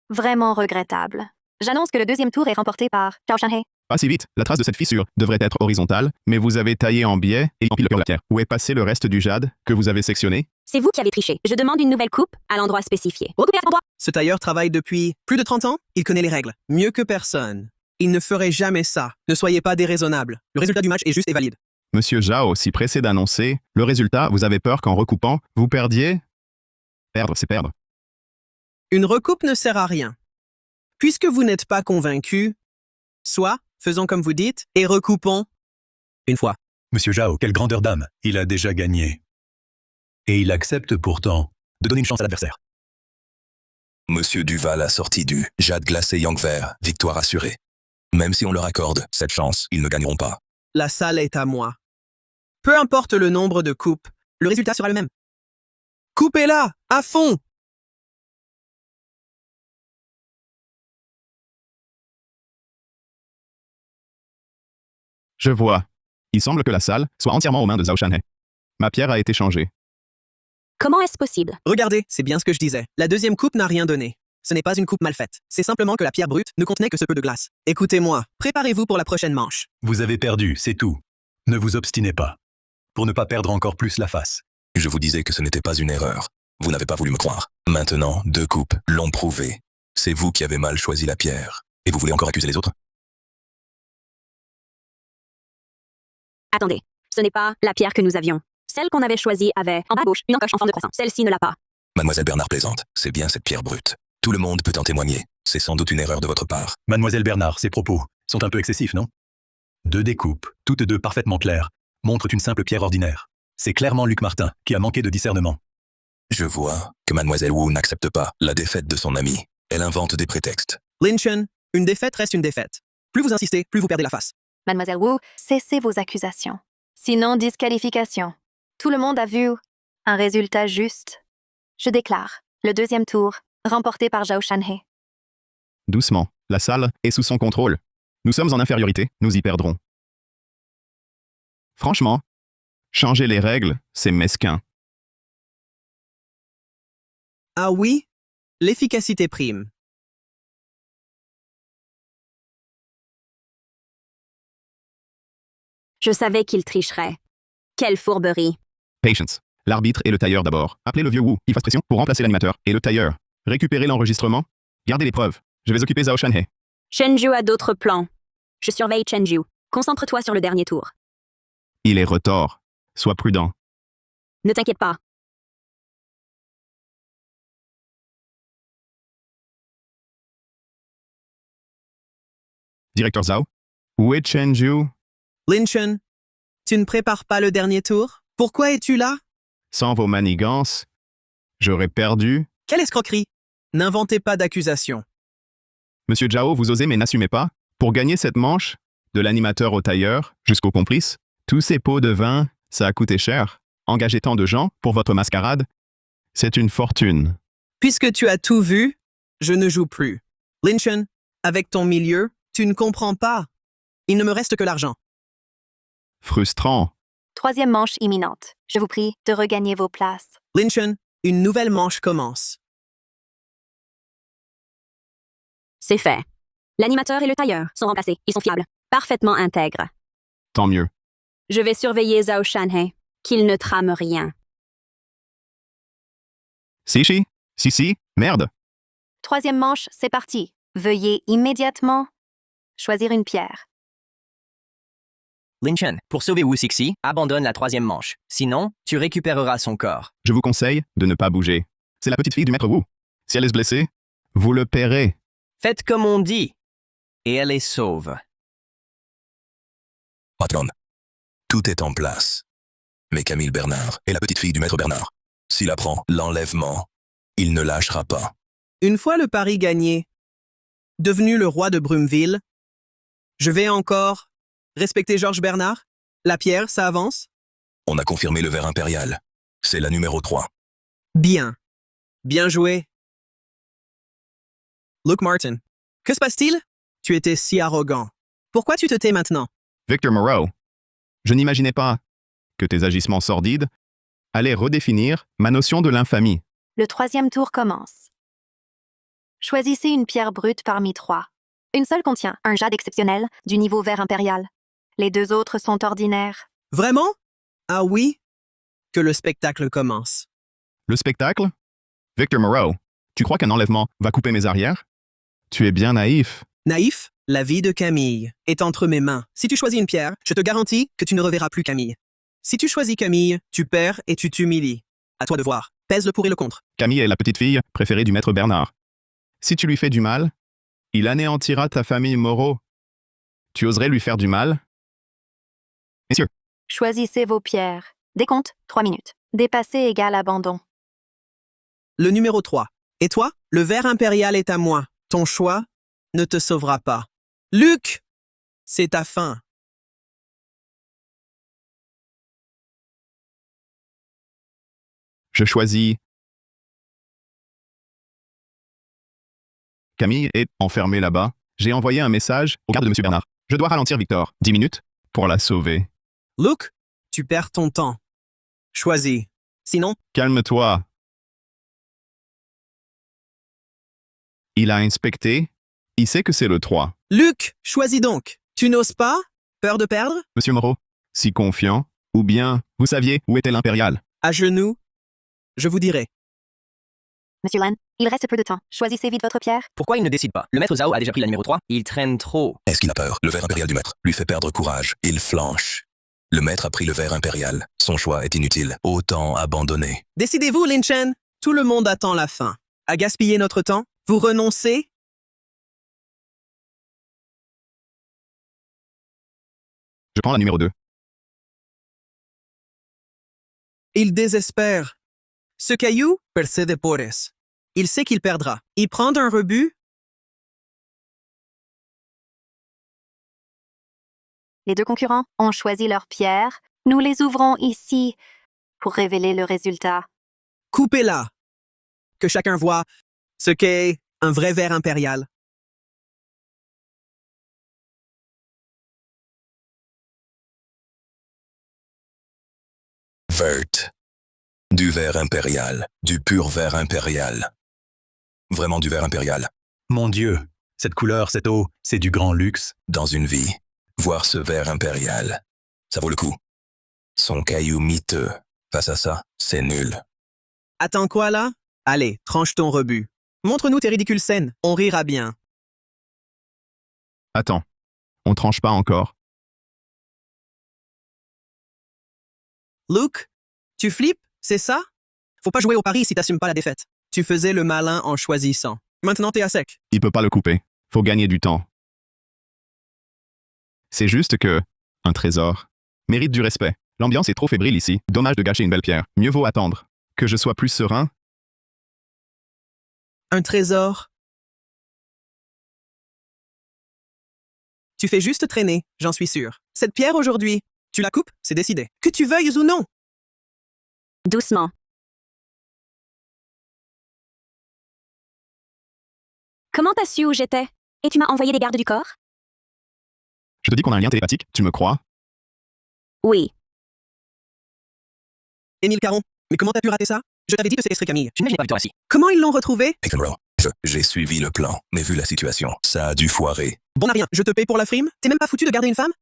Vraiment regrettable. J'annonce que le deuxième tour est remporté par Zhao Shanhei. Pas si vite, la trace de cette fissure devrait être horizontale, mais vous avez taillé en biais et empilé le pierre. Où est passé le reste du jade que vous avez sectionné? C'est vous qui avez triché. Je demande une nouvelle coupe à l'endroit spécifié. Recoupez à cet endroit. Ce tailleur travaille depuis plus de 30 ans. Il connaît les règles. Mieux que personne. Il ne ferait jamais ça. Ne soyez pas déraisonnable. Le résultat du match est juste et valide. Monsieur Zhao s'y pressait d'annoncer le résultat. Vous avez peur qu'en recoupant, vous perdiez? Perdre, c'est perdre. Une recoupe ne sert à rien. Puisque vous n'êtes pas convaincu, soit faisons comme vous dites et recoupons une fois. Monsieur Zhao, quelle grandeur d'âme. Il a déjà gagné. Et il accepte pourtant de donner une chance à l'adversaire. Monsieur Duval a sorti du jade glacé yang vert, victoire assurée. Même si on leur accorde cette chance, ils ne gagneront pas. La salle est à moi. Peu importe le nombre de coupes, le résultat sera le même. Coupez-la, à fond! Je vois. Il semble que la salle soit entièrement aux mains de Zhao Shanhei. Ma pierre a été changée. Comment est-ce possible? Regardez, c'est bien ce que je disais. La deuxième coupe n'a rien donné. Ce n'est pas une coupe mal faite. C'est simplement que la pierre brute ne contenait que ce peu de glace. Écoutez-moi, préparez-vous pour la prochaine manche. Vous avez perdu, c'est tout. Ne vous obstinez pas. Pour ne pas perdre encore plus la face. Je vous disais que ce n'était pas une erreur. Vous n'avez pas voulu me croire. Maintenant, 2 coupes l'ont prouvé. C'est vous qui avez mal choisi la pierre. Et vous voulez encore accuser les autres? Attendez, ce n'est pas la pierre que nous avions. Celle qu'on avait choisie avait, en bas à gauche, une encoche en forme de croissant. Celle-ci ne l'a pas. Mademoiselle Bernard plaisante. C'est bien cette pierre brute. Tout le monde peut en témoigner. C'est sans doute une erreur de votre part. Mademoiselle Bernard, ces propos sont un peu excessifs, non? 2 découpes, toutes 2 parfaitement claires, montrent une simple pierre ordinaire. C'est clairement Luc Martin qui a manqué de discernement. Je vois que Mademoiselle Wu n'accepte pas la défaite de son ami. Elle invente des prétextes. Lin Chen, une défaite reste une défaite. Plus vous insistez, plus vous perdez la face. Mademoiselle Wu, cessez vos accusations. Sinon, disqualification. Tout le monde a vu un résultat juste. Je déclare le deuxième tour, remporté par Zhao Shanhei. Doucement, la salle est sous son contrôle. Nous sommes en infériorité, nous y perdrons. Franchement, changer les règles, c'est mesquin. Ah oui? L'efficacité prime. Je savais qu'il tricherait. Quelle fourberie. Patience. L'arbitre et le tailleur d'abord. Appelez le vieux Wu, il fasse pression pour remplacer l'animateur et le tailleur. Récupérez l'enregistrement. Gardez les preuves. Je vais occuper Zhao Shanhei. Chenju a d'autres plans. Je surveille Chenju. Concentre-toi sur le dernier tour. Il est retors. Sois prudent. Ne t'inquiète pas. Directeur Zhao, où est Chenju? Lin Chen, tu ne prépares pas le dernier tour? Pourquoi es-tu là? Sans vos manigances, j'aurais perdu. Quelle escroquerie! N'inventez pas d'accusations. Monsieur Zhao, vous osez mais n'assumez pas. Pour gagner cette manche, de l'animateur au tailleur jusqu'au complice, tous ces pots de vin, ça a coûté cher. Engager tant de gens pour votre mascarade, c'est une fortune. Puisque tu as tout vu, je ne joue plus. Lin Chen, avec ton milieu, tu ne comprends pas. Il ne me reste que l'argent. Frustrant. Troisième manche imminente. Je vous prie de regagner vos places. Lin Chen, une nouvelle manche commence. C'est fait. L'animateur et le tailleur sont remplacés. Ils sont fiables. Parfaitement intègres. Tant mieux. Je vais surveiller Zhao Shanhei. Qu'il ne trame rien. Si, merde. Troisième manche, c'est parti. Veuillez immédiatement choisir une pierre. Lin Chen, pour sauver Wu Sixi, abandonne la troisième manche. Sinon, tu récupéreras son corps. Je vous conseille de ne pas bouger. C'est la petite fille du maître Wu. Si elle est blessée, vous le paierez. Faites comme on dit. Et elle est sauve. Patron, tout est en place. Mais Camille Bernard est la petite fille du maître Bernard. S'il apprend l'enlèvement, il ne lâchera pas. Une fois le pari gagné, devenu le roi de Brumeville, je vais encore respecter Georges Bernard. La pierre, ça avance? On a confirmé le verre impérial. C'est la numéro 3. Bien. Bien joué. Luke Martin. Que se passe-t-il? Tu étais si arrogant. Pourquoi tu te tais maintenant? Victor Moreau, je n'imaginais pas que tes agissements sordides allaient redéfinir ma notion de l'infamie. Le troisième tour commence. Choisissez une pierre brute parmi 3. Une seule contient un jade exceptionnel du niveau vert impérial. Les 2 autres sont ordinaires. Vraiment? Ah oui? Que le spectacle commence. Le spectacle? Victor Moreau, tu crois qu'un enlèvement va couper mes arrières? Tu es bien naïf. Naïf, la vie de Camille est entre mes mains. Si tu choisis une pierre, je te garantis que tu ne reverras plus Camille. Si tu choisis Camille, tu perds et tu t'humilies. À toi de voir. Pèse le pour et le contre. Camille est la petite fille préférée du maître Bernard. Si tu lui fais du mal, il anéantira ta famille Moreau. Tu oserais lui faire du mal? Messieurs, Choisissez vos pierres. Décompte, 3 minutes. Dépasser égale abandon. Le numéro 3. Et toi? Le vert impérial est à moi. Ton choix ne te sauvera pas. Luc! C'est ta fin. je choisis... Camille est enfermée là-bas. J'ai envoyé un message au garde de M. Bernard. Je dois ralentir Victor. 10 minutes pour la sauver. Luke, tu perds ton temps. Choisis. Sinon, Calme-toi. Il a inspecté. Il sait que c'est le 3. Luc, choisis donc. Tu n'oses pas? Peur de perdre? Monsieur Moreau, si confiant, ou bien vous saviez où était l'impérial? À genoux? Je vous dirai. Monsieur Lan, il reste peu de temps. Choisissez vite votre pierre. Pourquoi il ne décide pas? Le maître Zhao a déjà pris la numéro 3. Il traîne trop. Est-ce qu'il a peur? Le ver impérial du maître lui fait perdre courage. Il flanche. Le maître a pris le ver impérial. Son choix est inutile. Autant abandonner. Décidez-vous, Lin Chen. Tout le monde attend la fin. À gaspiller notre temps? Vous renoncez? Je prends la numéro 2. Il désespère. Ce caillou, perce de pores. Il sait qu'il perdra. Il prend un rebut? Les 2 concurrents ont choisi leur pierre. Nous les ouvrons ici pour révéler le résultat. Coupez-la. Que chacun voit ce qu'est un vrai ver impérial. Vert. Du ver impérial. Du pur ver impérial. Vraiment du ver impérial. Mon Dieu, cette couleur, cette eau, c'est du grand luxe. Dans une vie, voir ce ver impérial, ça vaut le coup. Son caillou miteux, face à ça, c'est nul. Attends quoi là? Allez, tranche ton rebut. Montre-nous tes ridicules scènes. On rira bien. Attends. On tranche pas encore. Luke, tu flippes, c'est ça? Faut pas jouer au pari si t'assumes pas la défaite. Tu faisais le malin en choisissant. Maintenant t'es à sec. Il peut pas le couper. Faut gagner du temps. C'est juste que un trésor mérite du respect. L'ambiance est trop fébrile ici. Dommage de gâcher une belle pierre. Mieux vaut attendre. Que je sois plus serein. Un trésor? Tu fais juste traîner, j'en suis sûr. Cette pierre aujourd'hui, tu la coupes, c'est décidé. Que tu veuilles ou non. Doucement. Comment t'as su où j'étais? Et tu m'as envoyé des gardes du corps? Je te dis qu'on a un lien télépathique. Tu me crois? Oui. Émile Caron, mais comment t'as pu rater ça? Je t'avais dit que ce serait Camille. Je n'imaginais pas Victor ainsi. Comment ils l'ont retrouvé? Exenrow, j'ai suivi le plan, mais vu la situation, ça a dû foirer. Bon à rien, je te paye pour la frime? T'es même pas foutu de garder une femme?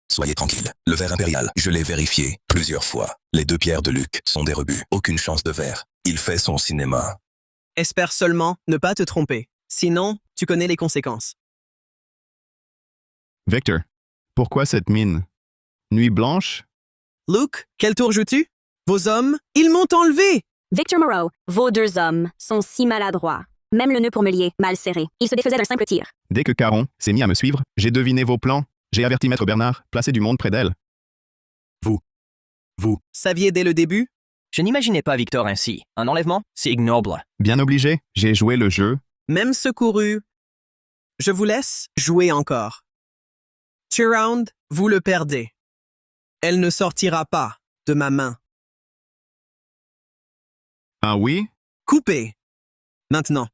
Soyez tranquille. Le ver impérial, je l'ai vérifié plusieurs fois. Les 2 pierres de Luc sont des rebuts. Aucune chance de ver. Il fait son cinéma. Espère seulement ne pas te tromper. Sinon, tu connais les conséquences. Victor, pourquoi cette mine? Nuit blanche? Luke, quel tour joues-tu? Vos hommes, ils m'ont enlevé! Victor Moreau, vos 2 hommes sont si maladroits. Même le nœud pour me lier, mal serré. Il se défaisait d'un simple tir. Dès que Caron s'est mis à me suivre, j'ai deviné vos plans. J'ai averti Maître Bernard, placé du monde près d'elle. Vous, Saviez dès le début? Je n'imaginais pas Victor ainsi. Un enlèvement, c'est ignoble. Bien obligé, j'ai joué le jeu. Même secouru. Je vous laisse jouer encore. Ce round, vous le perdez. Elle ne sortira pas de ma main. Ah oui? Coupé. Maintenant.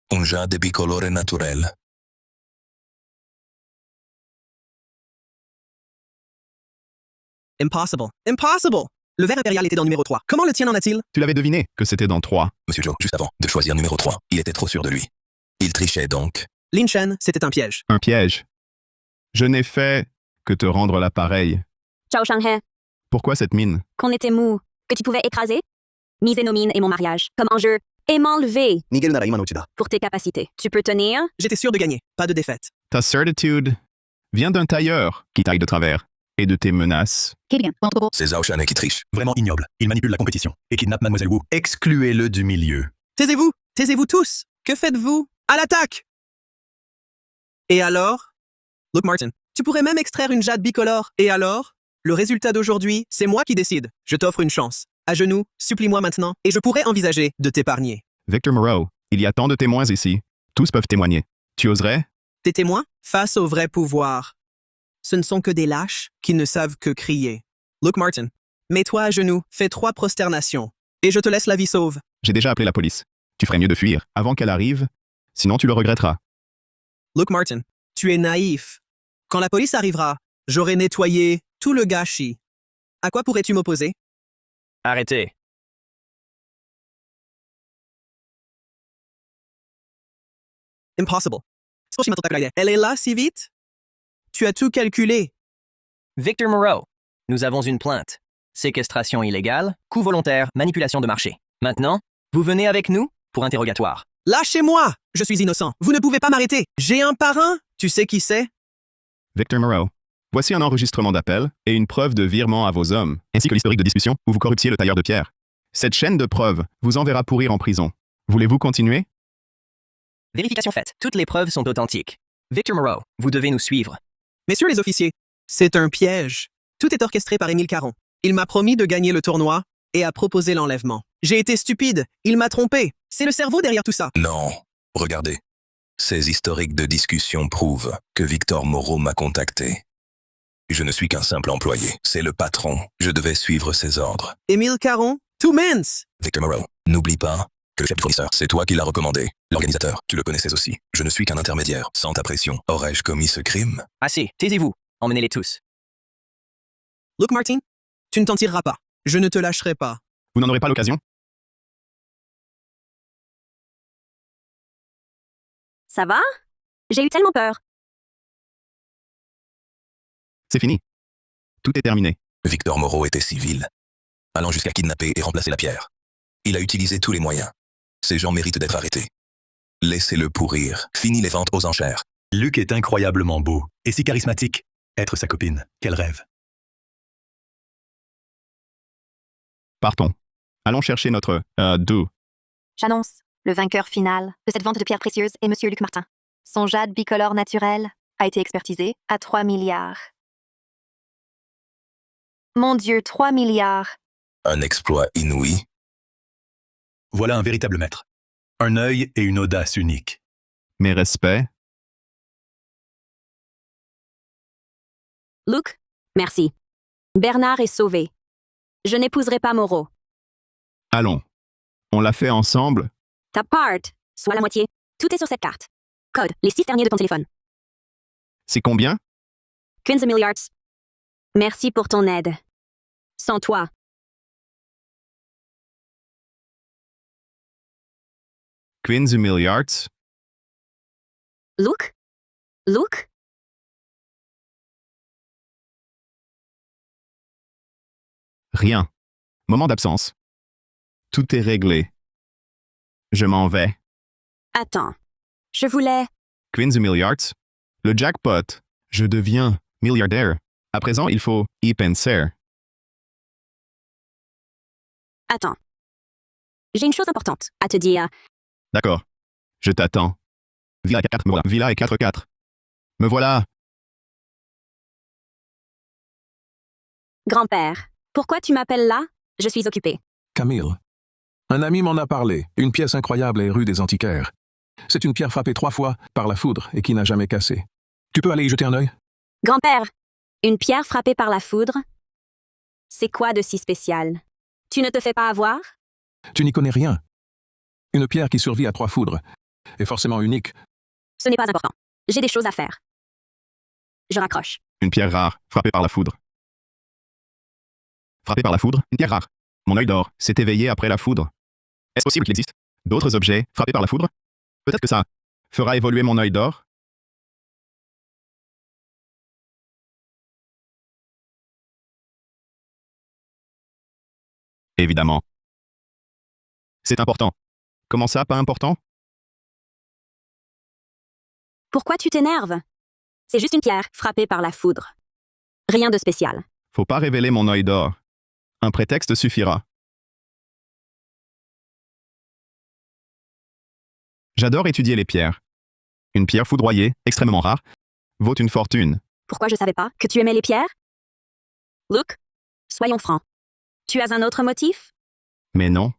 Un jade bicolore naturel. Impossible. Impossible! Le verre impérial était dans numéro 3. Comment le tien en a-t-il? Tu l'avais deviné que c'était dans 3. Monsieur Joe, juste avant de choisir numéro 3, il était trop sûr de lui. Il trichait donc. Lin Chen, c'était un piège. Un piège. Je n'ai fait que te rendre l'appareil. Ciao Shanghe. Pourquoi cette mine? Qu'on était mou. Que tu pouvais écraser. Miser nos mines et mon mariage. Comme enjeu. Et m'enlever. Pour tes capacités. Tu peux tenir. J'étais sûr de gagner. Pas de défaite. Ta certitude vient d'un tailleur qui taille de travers. Et de tes menaces. C'est Zhao Shan qui triche. Vraiment ignoble. Il manipule la compétition et kidnappe Mademoiselle Wu. Excluez-le du milieu. Taisez-vous! Taisez-vous tous! Que faites-vous? À l'attaque! Et alors? Look, Martin, tu pourrais même extraire une jade bicolore. Et alors? Le résultat d'aujourd'hui, c'est moi qui décide. Je t'offre une chance. À genoux, supplie-moi maintenant, et je pourrais envisager de t'épargner. Victor Moreau, il y a tant de témoins ici. Tous peuvent témoigner. Tu oserais? Tes témoins? Face au vrai pouvoir. Ce ne sont que des lâches qui ne savent que crier. Look, Martin, mets-toi à genoux, fais 3 prosternations, et je te laisse la vie sauve. J'ai déjà appelé la police. Tu ferais mieux de fuir avant qu'elle arrive, sinon tu le regretteras. Look, Martin, tu es naïf. Quand la police arrivera, j'aurai nettoyé tout le gâchis. À quoi pourrais-tu m'opposer? Arrêtez. Impossible. Elle est là si vite? Tu as tout calculé. Victor Moreau, nous avons une plainte. Séquestration illégale, coup volontaire, manipulation de marché. Maintenant, vous venez avec nous pour interrogatoire. Lâchez-moi! Je suis innocent. Vous ne pouvez pas m'arrêter. J'ai un parrain. Tu sais qui c'est? Victor Moreau, voici un enregistrement d'appel et une preuve de virement à vos hommes, ainsi que l'historique de discussion où vous corruptiez le tailleur de pierre. Cette chaîne de preuves vous enverra pourrir en prison. Voulez-vous continuer? Vérification faite. Toutes les preuves sont authentiques. Victor Moreau, vous devez nous suivre. Messieurs les officiers, c'est un piège. Tout est orchestré par Émile Caron. Il m'a promis de gagner le tournoi et a proposé l'enlèvement. J'ai été stupide. Il m'a trompé. C'est le cerveau derrière tout ça. Non, regardez. Ces historiques de discussion prouvent que Victor Moreau m'a contacté. Je ne suis qu'un simple employé. C'est le patron. Je devais suivre ses ordres. Émile Caron? Too mince! Victor Moreau, n'oublie pas que le chef du fournisseur, c'est toi qui l'as recommandé. L'organisateur, tu le connaissais aussi. Je ne suis qu'un intermédiaire. Sans ta pression, aurais-je commis ce crime? Assez, taisez-vous. Emmenez-les tous. Look, Martin, tu ne t'en tireras pas. Je ne te lâcherai pas. Vous n'en aurez pas l'occasion? Ça va? J'ai eu tellement peur. C'est fini. Tout est terminé. Victor Moreau était civil, allant jusqu'à kidnapper et remplacer la pierre. Il a utilisé tous les moyens. Ces gens méritent d'être arrêtés. Laissez-le pourrir. Fini les ventes aux enchères. Luc est incroyablement beau et si charismatique. Être sa copine, quel rêve. Partons. Allons chercher notre dos. J'annonce, le vainqueur final de cette vente de pierres précieuses est Monsieur Luc Martin. Son jade bicolore naturel a été expertisé à 3 milliards. Mon Dieu, 3 milliards. Un exploit inouï. Voilà un véritable maître. Un œil et une audace unique. Mes respects. Luke, merci. Bernard est sauvé. Je n'épouserai pas Moreau. Allons. On l'a fait ensemble. Ta part, soit la moitié. Tout est sur cette carte. Code, les 6 derniers de ton téléphone. C'est combien? 15 milliards. Merci pour ton aide. Sans toi. $15 milliards. Luke? Luke? Rien. Moment d'absence. Tout est réglé. Je m'en vais. Attends. Je voulais... 15 milliards. Le jackpot. Je deviens milliardaire. À présent, il faut y penser. Attends. J'ai une chose importante à te dire. D'accord. Je t'attends. Villa 4, me voilà. Villa et 4-4. Me voilà. Grand-père, pourquoi tu m'appelles là? Je suis occupée. Camille. Un ami m'en a parlé. Une pièce incroyable est rue des Antiquaires. C'est une pierre frappée 3 fois par la foudre et qui n'a jamais cassé. Tu peux aller y jeter un œil? Grand-père, Une pierre frappée par la foudre? C'est quoi de si spécial? Tu ne te fais pas avoir? Tu n'y connais rien. Une pierre qui survit à 3 foudres est forcément unique. Ce n'est pas important. J'ai des choses à faire. Je raccroche. Une pierre rare, frappée par la foudre. Frappée par la foudre, une pierre rare. Mon œil d'or s'est éveillé après la foudre. Est-ce possible qu'il existe d'autres objets frappés par la foudre? Peut-être que ça fera évoluer mon œil d'or? Évidemment. C'est important. Comment ça, pas important? Pourquoi tu t'énerves? C'est juste une pierre frappée par la foudre. Rien de spécial. Faut pas révéler mon œil d'or. Un prétexte suffira. J'adore étudier les pierres. Une pierre foudroyée, extrêmement rare, vaut une fortune. Pourquoi je savais pas que tu aimais les pierres? Luke, soyons francs. Tu as un autre motif? Mais non.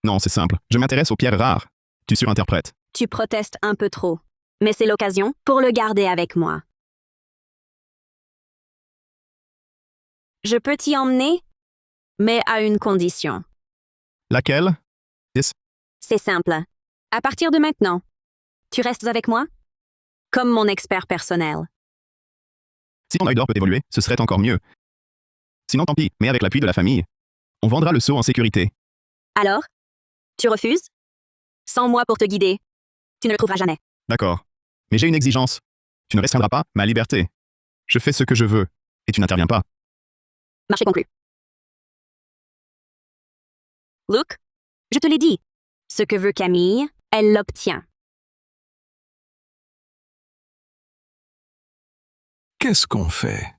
Non, c'est simple. Je m'intéresse aux pierres rares. Tu surinterprètes. Tu protestes un peu trop. Mais c'est l'occasion pour le garder avec moi. Je peux t'y emmener, mais à une condition. Laquelle? C'est simple. À partir de maintenant, tu restes avec moi? Comme mon expert personnel. Si mon œil d'or peut évoluer, ce serait encore mieux. Sinon, tant pis, mais avec l'appui de la famille, on vendra le sceau en sécurité. Alors? Tu refuses? Sans moi pour te guider, tu ne le trouveras jamais. D'accord. Mais j'ai une exigence. Tu ne restreindras pas ma liberté. Je fais ce que je veux, et tu n'interviens pas. Marché conclu. Luke, je te l'ai dit. Ce que veut Camille, elle l'obtient. Qu'est-ce qu'on fait?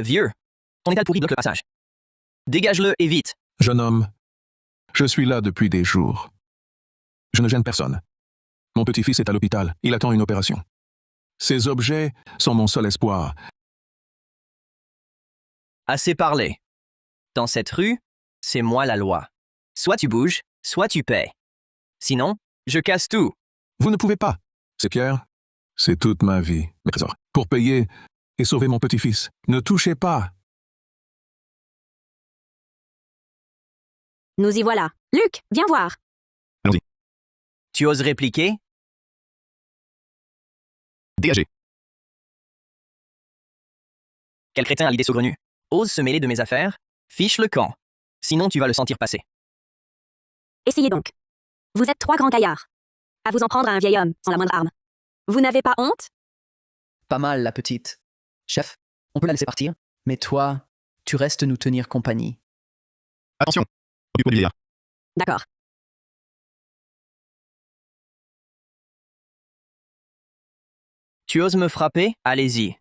Vieux. Ton étal pourri bloque le passage. Dégage-le et vite. Jeune homme, je suis là depuis des jours. Je ne gêne personne. Mon petit-fils est à l'hôpital. Il attend une opération. Ces objets sont mon seul espoir. Assez parlé. Dans cette rue, c'est moi la loi. Soit tu bouges, soit tu paies. Sinon, je casse tout. Vous ne pouvez pas. Ces pierres, c'est toute ma vie, mes trésors. Pour payer et sauver mon petit-fils. Ne touchez pas. Nous y voilà. Luc, viens voir. Allons-y. Tu oses répliquer? Dégagez. Quel crétin à l'idée saugrenue. Ose se mêler de mes affaires? Fiche le camp. Sinon tu vas le sentir passer. Essayez donc. Vous êtes 3 grands gaillards. À vous en prendre à un vieil homme, sans la moindre arme. Vous n'avez pas honte? Pas mal, la petite. Chef, on peut la laisser partir, mais toi, tu restes nous tenir compagnie. Attention. Du coup, vieillard. D'accord. Tu oses me frapper? Allez-y.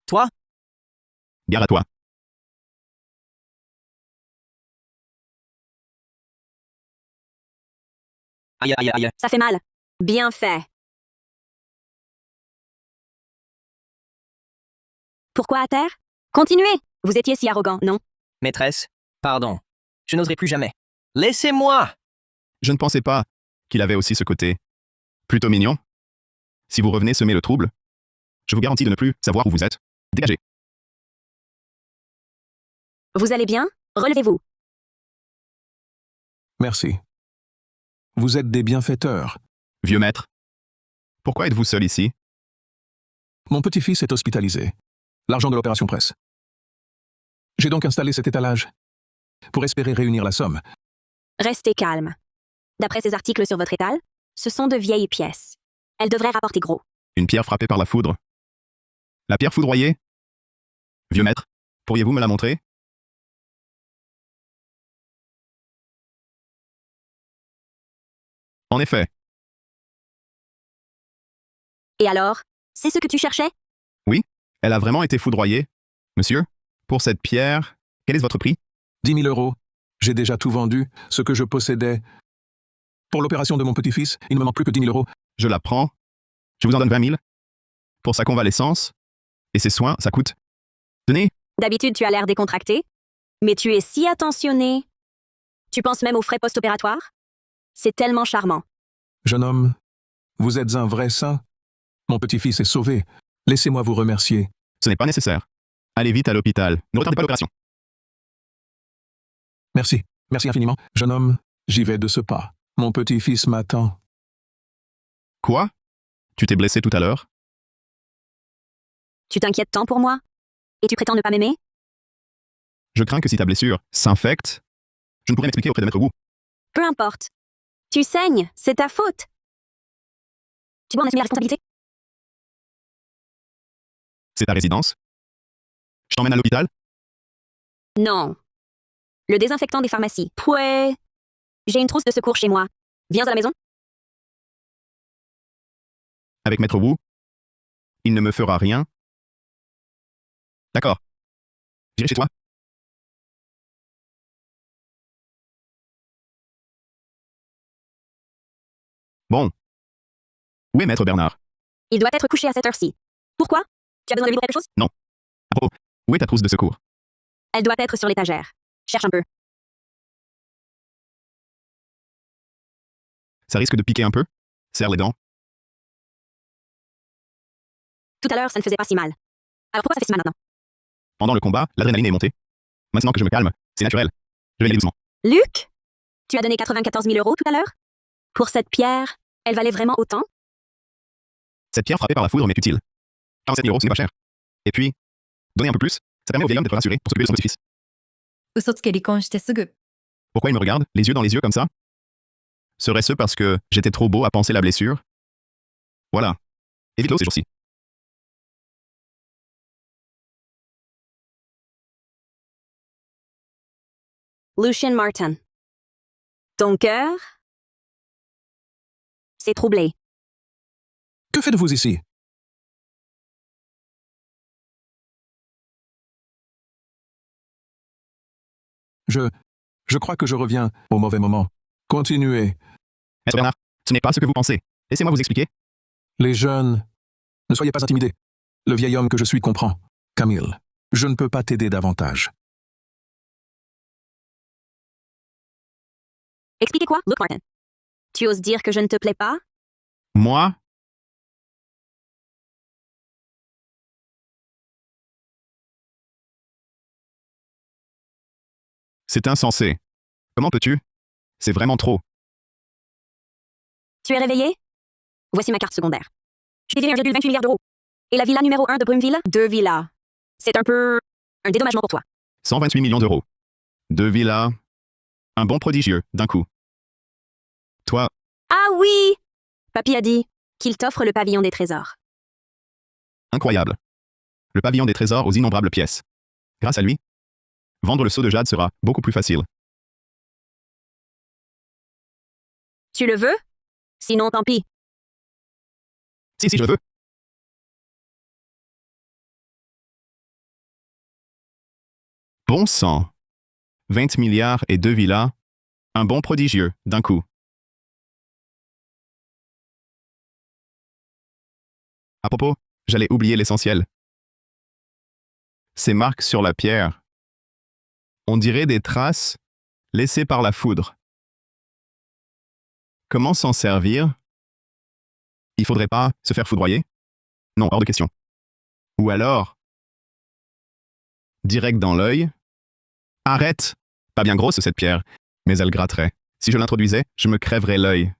Toi? Gare à toi. Aïe, aïe, aïe. Ça fait mal. Bien fait. Pourquoi à terre? Continuez. Vous étiez si arrogant, non? Maîtresse, pardon. Je n'oserai plus jamais. Laissez-moi! Je ne pensais pas qu'il avait aussi ce côté plutôt mignon. Si vous revenez semer le trouble, je vous garantis de ne plus savoir où vous êtes. Dégagez. Vous allez bien? Relevez-vous. Merci. Vous êtes des bienfaiteurs. Vieux maître. Pourquoi êtes-vous seul ici? Mon petit-fils est hospitalisé. L'argent de l'opération presse. J'ai donc installé cet étalage pour espérer réunir la somme. Restez calme. D'après ces articles sur votre étal, ce sont de vieilles pièces. Elles devraient rapporter gros. Une pierre frappée par la foudre. La pierre foudroyée? Vieux maître, pourriez-vous me la montrer? En effet. Et alors? C'est ce que tu cherchais? Oui, elle a vraiment été foudroyée. Monsieur, pour cette pierre, quel est votre prix? 10 000 €. J'ai déjà tout vendu, ce que je possédais. Pour l'opération de mon petit-fils, il ne me manque plus que 10 000 €. Je la prends. Je vous en donne 20 000. Pour sa convalescence. Et ses soins, ça coûte. Tenez. D'habitude, tu as l'air décontracté. Mais tu es si attentionné. Tu penses même aux frais post-opératoires? C'est tellement charmant. Jeune homme, vous êtes un vrai saint. Mon petit-fils est sauvé. Laissez-moi vous remercier. Ce n'est pas nécessaire. Allez vite à l'hôpital. Ne retardez pas l'opération. Merci. Merci infiniment. Jeune homme, j'y vais de ce pas. Mon petit-fils m'attend. Quoi? Tu t'es blessé tout à l'heure? Tu t'inquiètes tant pour moi? Et tu prétends ne pas m'aimer? Je crains que si ta blessure s'infecte, je ne pourrais m'expliquer auprès de Maître Wu. Peu importe. Tu saignes, c'est ta faute. Tu dois en assumer la responsabilité? C'est ta résidence? Je t'emmène à l'hôpital? Non. Le désinfectant des pharmacies. Pouais. J'ai une trousse de secours chez moi. Viens à la maison? Avec Maître Wu? Il ne me fera rien? D'accord. J'irai chez toi? Bon. Où est Maître Bernard? Il doit être couché à cette heure-ci. Pourquoi? Tu as besoin de lui pour quelque chose? Non. À propos, où est ta trousse de secours? Elle doit être sur l'étagère. Cherche un peu. Ça risque de piquer un peu? Serre les dents. Tout à l'heure, ça ne faisait pas si mal. Alors pourquoi ça fait si mal maintenant? Pendant le combat, l'adrénaline est montée. Maintenant que je me calme, c'est naturel. Je vais y aller doucement. Luc? Tu as donné 94 000 € tout à l'heure? Pour cette pierre, elle valait vraiment autant? Cette pierre frappée par la foudre m'est utile. 47 000 €, ce n'est pas cher. Et puis, donner un peu plus, ça permet au vieil homme d'être rassuré pour s'occuper de son petit-fils. 嘘つけ離婚してすぐ。 Pourquoi il me regarde, les yeux dans les yeux comme ça? Serait-ce parce que j'étais trop beau à panser la blessure? Voilà. Évite l'eau ces jours-ci. Lucien Martin. Ton cœur? C'est troublé. Que faites-vous ici? Je crois que je reviens au mauvais moment. Continuez. Maître Bernard, ce n'est pas ce que vous pensez. Laissez-moi vous expliquer. Les jeunes, ne soyez pas intimidés. Le vieil homme que je suis comprend. Camille, je ne peux pas t'aider davantage. Expliquez quoi, Luke Martin? Tu oses dire que je ne te plais pas? Moi? C'est insensé. Comment peux-tu? C'est vraiment trop. Tu es réveillé? Voici ma carte secondaire. J'ai viré 1,28 milliard d'euros. Et la villa numéro 1 de Brumeville? 2 villas. C'est un peu... un dédommagement pour toi. 128 millions d'euros. 2 villas. Un bon prodigieux, d'un coup. Toi, Ah oui! Papy a dit qu'il t'offre le pavillon des trésors. incroyable. Le pavillon des trésors aux innombrables pièces. Grâce à lui, vendre le seau de jade sera beaucoup plus facile. Tu le veux? Sinon, tant pis. Si, je le veux. Bon sang. 20 milliards et 2 villas. Un bon prodigieux, d'un coup. À propos, j'allais oublier l'essentiel. Ces marques sur la pierre. On dirait des traces laissées par la foudre. Comment s'en servir? Il faudrait pas se faire foudroyer? Non, hors de question. Ou alors, direct dans l'œil? Arrête! Pas bien grosse cette pierre, mais elle gratterait. Si je l'introduisais, je me crèverais l'œil.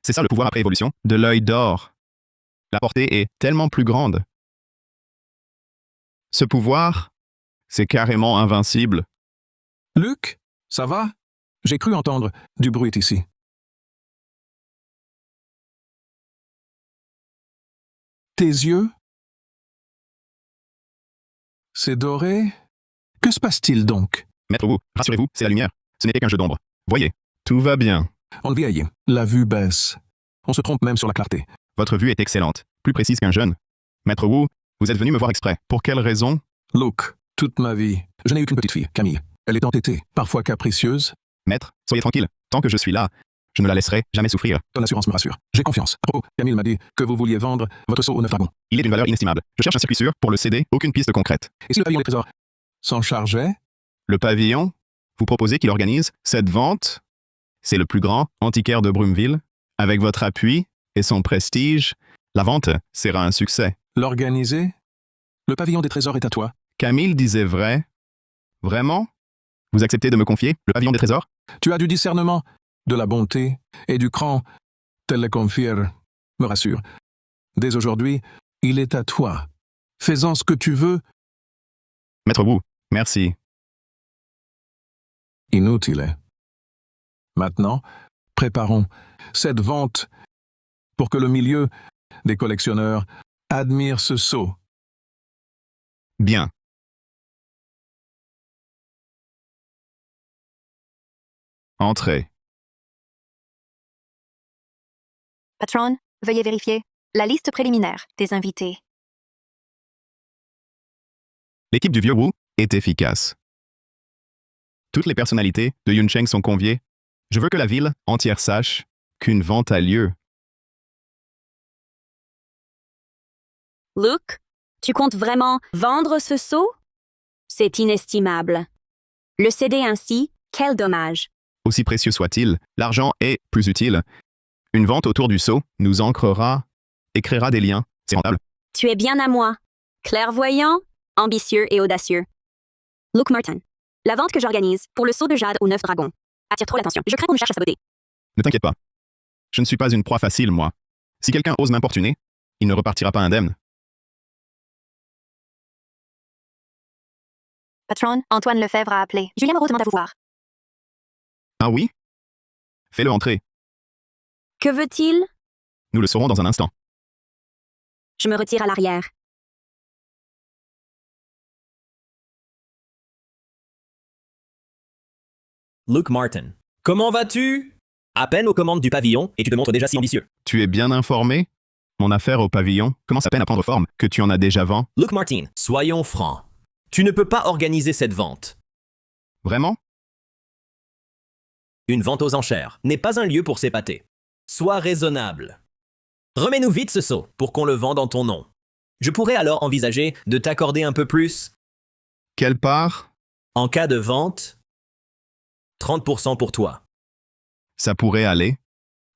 C'est ça le pouvoir après évolution, de l'œil d'or. La portée est tellement plus grande. Ce pouvoir, c'est carrément invincible. Luc, ça va? J'ai cru entendre du bruit ici. Tes yeux? C'est doré? Que se passe-t-il donc? Maître Wu, rassurez-vous, c'est la lumière. Ce n'était qu'un jeu d'ombre. Voyez, tout va bien. On vieillit. La vue baisse. On se trompe même sur la clarté. Votre vue est excellente, plus précise qu'un jeune. Maître Wu, vous êtes venu me voir exprès. Pour quelle raison? Luke, toute ma vie, je n'ai eu qu'une petite fille, Camille. Elle est entêtée, parfois capricieuse. Maître, soyez tranquille. Tant que je suis là, Je ne la laisserai jamais souffrir. Ton assurance me rassure. J'ai confiance. À propos, Camille m'a dit que vous vouliez vendre votre seau aux 9 dragons. Il est d'une valeur inestimable. Je cherche un circuit sûr pour le céder, aucune piste concrète. Et si le pavillon des trésors s'en chargeait? Le pavillon, vous proposez qu'il organise cette vente? C'est le plus grand antiquaire de Brumeville. Avec votre appui et son prestige, la vente sera un succès. L'organiser? Le pavillon des trésors est à toi. Camille disait vrai. Vraiment? Vous acceptez de me confier le pavillon des trésors? Tu as du discernement, de la bonté et du cran. Tel le confire, me rassure. Dès aujourd'hui, il est à toi. Fais-en ce que tu veux. Maître Wu, merci. Inutile. Maintenant, préparons cette vente pour que le milieu des collectionneurs admire ce sceau. Bien. Entrez. Patron, veuillez vérifier la liste préliminaire des invités. L'équipe du vieux Wu est efficace. Toutes les personnalités de Yuncheng sont conviées. Je veux que la ville entière sache qu'une vente a lieu. Luke, tu comptes vraiment vendre ce seau? C'est inestimable. Le céder ainsi, quel dommage. Aussi précieux soit-il, l'argent est plus utile. Une vente autour du sceau nous ancrera et créera des liens. C'est rentable. Tu es bien à moi. Clairvoyant, ambitieux et audacieux. Luke Martin. La vente que j'organise pour le seau de jade aux 9 dragons attire trop l'attention. Je crains qu'on me cherche à saboter. Ne t'inquiète pas. Je ne suis pas une proie facile, moi. Si quelqu'un ose m'importuner, il ne repartira pas indemne. Patron, Antoine Lefebvre a appelé. Julien Moreau demande à vous voir. Ah oui? Fais-le entrer. Que veut-il? Nous le saurons dans un instant. Je me retire à l'arrière. Luke Martin. Comment vas-tu? À peine aux commandes du pavillon et tu te montres déjà si ambitieux. Tu es bien informé? Mon affaire au pavillon commence à peine à prendre forme que tu en as déjà vent. Luke Martin, soyons francs. Tu ne peux pas organiser cette vente. Vraiment? Une vente aux enchères n'est pas un lieu pour s'épater. Sois raisonnable. Remets-nous vite ce seau pour qu'on le vende en ton nom. Je pourrais alors envisager de t'accorder un peu plus. Quelle part? En cas de vente, 30% pour toi. Ça pourrait aller.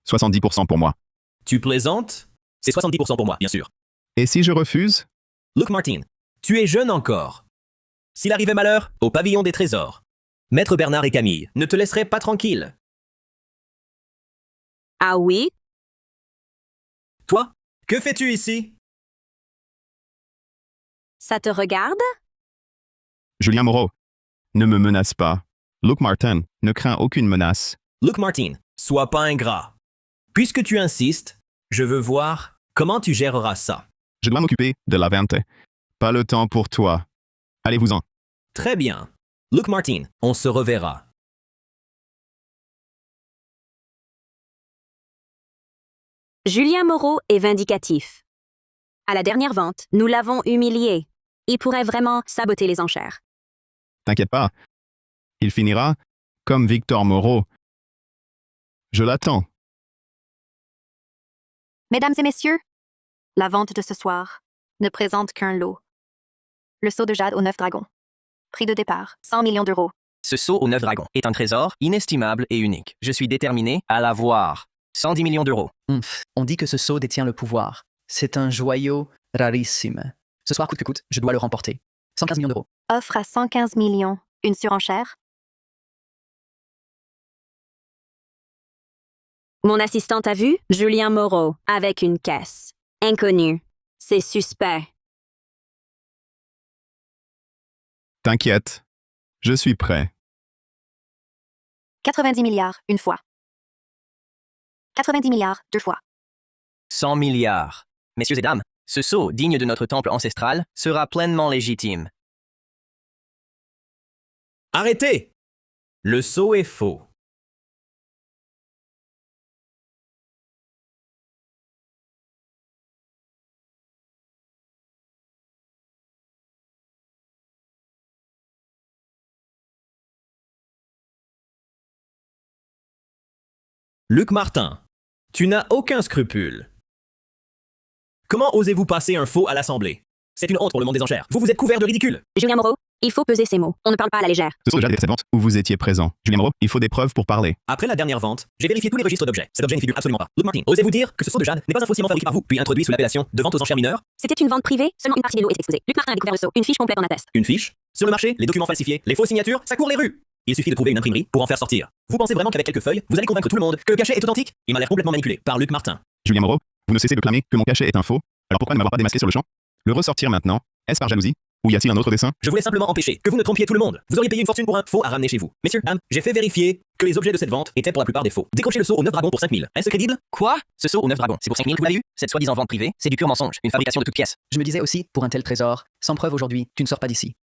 70% pour moi. Tu plaisantes? C'est 70% pour moi, bien sûr. Et si je refuse? Luke Martin, tu es jeune encore. S'il arrivait malheur, au pavillon des trésors, Maître Bernard et Camille ne te laisseraient pas tranquille. Ah oui? Toi, que fais-tu ici? Ça te regarde? Julien Moreau, ne me menace pas. Luke Martin ne craint aucune menace. Luke Martin, sois pas ingrat. Puisque tu insistes, je veux voir comment tu géreras ça. Je dois m'occuper de la vente. Pas le temps pour toi. Allez-vous-en. Très bien. Luke Martin, on se reverra. Julien Moreau est vindicatif. À la dernière vente, nous l'avons humilié. Il pourrait vraiment saboter les enchères. T'inquiète pas. Il finira comme Victor Moreau. Je l'attends. Mesdames et messieurs, la vente de ce soir ne présente qu'un lot. Le sceau de jade aux 9 dragons. Prix de départ, 100 millions d'euros. Ce sceau aux 9 dragons est un trésor inestimable et unique. Je suis déterminé à l'avoir. 110 millions d'euros. On dit que ce sceau détient le pouvoir. C'est un joyau rarissime. Ce soir, coûte que coûte, je dois le remporter. 115 millions d'euros. Offre à 115 millions. Une surenchère? Mon assistante a vu Julien Moreau avec une caisse. Inconnu. C'est suspect. T'inquiète. Je suis prêt. 90 milliards, une fois. 90 milliards, deux fois. 100 milliards. Messieurs et dames, ce sceau, digne de notre temple ancestral, sera pleinement légitime. Arrêtez! Le sceau est faux. Luc Martin, tu n'as aucun scrupule. Comment osez-vous passer un faux à l'Assemblée? C'est une honte pour le monde des enchères. Vous vous êtes couvert de ridicule. Julien Moreau, il faut peser ses mots. On ne parle pas à la légère. Ce saut de jade était cette vente où vous étiez présent. Julien Moreau, il faut des preuves pour parler. Après la dernière vente, j'ai vérifié tous les registres d'objets. Cet objet n'y figure absolument pas. Luc Martin, osez-vous dire que ce seau de jade n'est pas un faux ciment fabriqué par vous, puis introduit sous l'appellation de vente aux enchères mineures? C'était une vente privée, seulement une partie des lots est exposée. Luc Martin a découvert le seau. Une fiche complète en atteste. Une fiche? Sur le marché, les documents falsifiés, les fausses signatures, ça court les rues. Il suffit de trouver une imprimerie pour en faire sortir. Vous pensez vraiment qu'avec quelques feuilles, vous allez convaincre tout le monde que le cachet est authentique? Il m'a l'air complètement manipulé par Luc Martin. Julien Moreau, vous ne cessez de clamer que mon cachet est un faux. Alors pourquoi ne m'avoir pas démasqué sur le champ? Le ressortir maintenant? Est-ce par jalousie? Ou y a-t-il un autre dessin? Je voulais simplement empêcher que vous ne trompiez tout le monde. Vous auriez payé une fortune pour un faux à ramener chez vous. Messieurs, dames, j'ai fait vérifier que les objets de cette vente étaient pour la plupart des faux. Décrochez le seau aux 9 dragons pour 5000. Est-ce crédible? Quoi? Ce seau aux 9 dragons, c'est pour 5000 que vous l'avez eu? Cette soi-disant vente privée, c'est du pur mensonge, une fabrication de toutes pièces. Je me disais aussi, pour un tel trésor, sans preuve aujourd'hui, tu ne sors pas d'ici.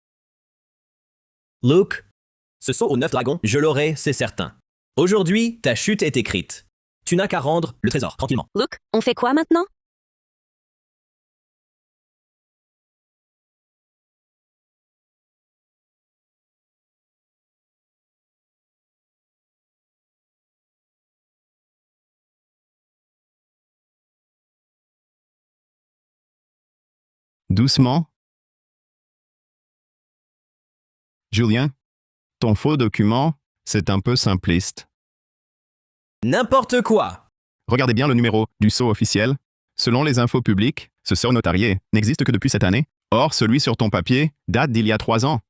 Luke, ce seau aux 9 dragons, je l'aurai, c'est certain. Aujourd'hui, ta chute est écrite. Tu n'as qu'à rendre le trésor, tranquillement. Luke, on fait quoi maintenant? Doucement. Julien, ton faux document, c'est un peu simpliste. N'importe quoi! Regardez bien le numéro du sceau officiel. Selon les infos publiques, ce sceau notarié n'existe que depuis cette année. Or, celui sur ton papier date d'il y a 3 ans.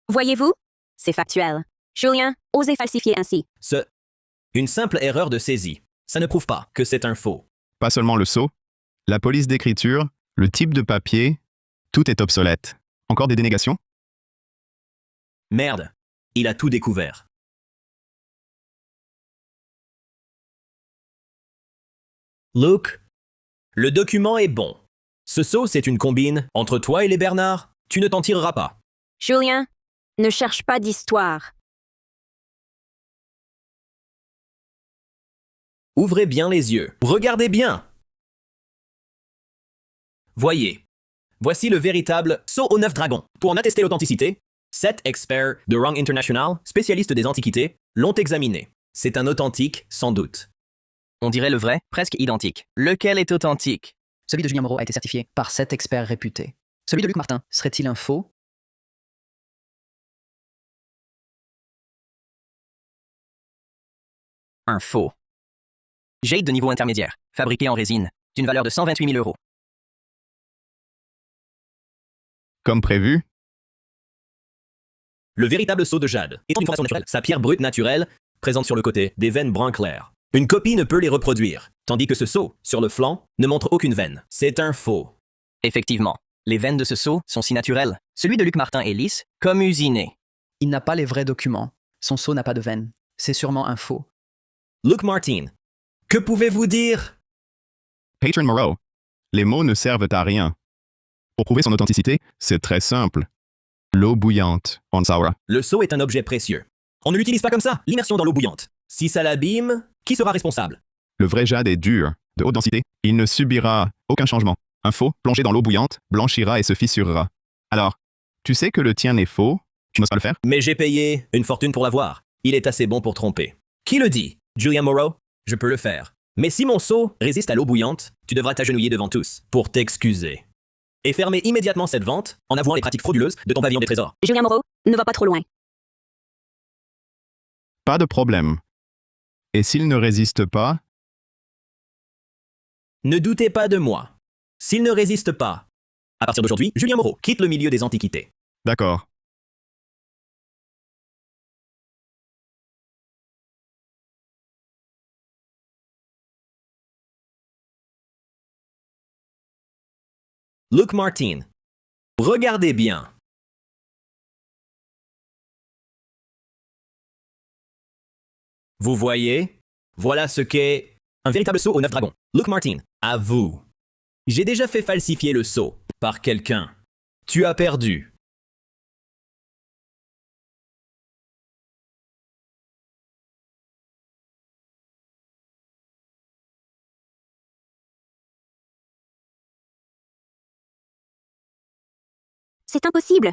Voyez-vous? C'est factuel. Julien, osez falsifier ainsi. Une simple erreur de saisie. Ça ne prouve pas que c'est un faux. Pas seulement le sceau, la police d'écriture, le type de papier, tout est obsolète. Encore des dénégations? Merde, il a tout découvert. Luke, le document est bon. Ce sceau, c'est une combine entre toi et les Bernard. Tu ne t'en tireras pas. Julien, ne cherche pas d'histoire. Ouvrez bien les yeux. Regardez bien. Voyez. Voici le véritable sceau aux 9 dragons. Pour en attester l'authenticité, 7 experts de rang international, spécialistes des antiquités, l'ont examiné. C'est un authentique, sans doute. On dirait le vrai, presque identique. Lequel est authentique? Celui de Julien Moreau a été certifié par 7 experts réputés. Celui de Luc Martin serait-il un faux? Un faux. Jade de niveau intermédiaire, fabriqué en résine, d'une valeur de 128 000 euros. Comme prévu, Le véritable sceau de jade étant d'une formation naturelle, sa pierre brute naturelle présente sur le côté des veines brun clair. Une copie ne peut les reproduire, tandis que ce sceau, sur le flanc, ne montre aucune veine. C'est un faux. Effectivement, les veines de ce sceau sont si naturelles. Celui de Luc Martin est lisse, comme usiné. Il n'a pas les vrais documents. Son sceau n'a pas de veine. C'est sûrement un faux. Luke Martin, que pouvez-vous dire? Patron Moreau, les mots ne servent à rien. Pour prouver son authenticité, c'est très simple. L'eau bouillante, on saura. Le sceau est un objet précieux. On ne l'utilise pas comme ça, l'immersion dans l'eau bouillante. Si ça l'abîme, qui sera responsable? Le vrai jade est dur, de haute densité. Il ne subira aucun changement. Un faux, plongé dans l'eau bouillante, blanchira et se fissurera. Alors, tu sais que le tien est faux, tu n'oses pas le faire? Mais j'ai payé une fortune pour l'avoir. Il est assez bon pour tromper. Qui le dit? Julien Moreau? Je peux le faire. Mais si mon sceau résiste à l'eau bouillante, tu devras t'agenouiller devant tous pour t'excuser. Et fermer immédiatement cette vente en avouant les pratiques frauduleuses de ton pavillon des trésors. Julien Moreau, ne va pas trop loin. Pas de problème. Et s'il ne résiste pas? Ne doutez pas de moi. S'il ne résiste pas, à partir d'aujourd'hui, Julien Moreau quitte le milieu des antiquités. D'accord. Luke Martin, regardez bien. Vous voyez? Voilà ce qu'est un véritable sceau aux 9 dragons. Luke Martin, à vous. J'ai déjà fait falsifier le sceau par quelqu'un. Tu as perdu. C'est impossible.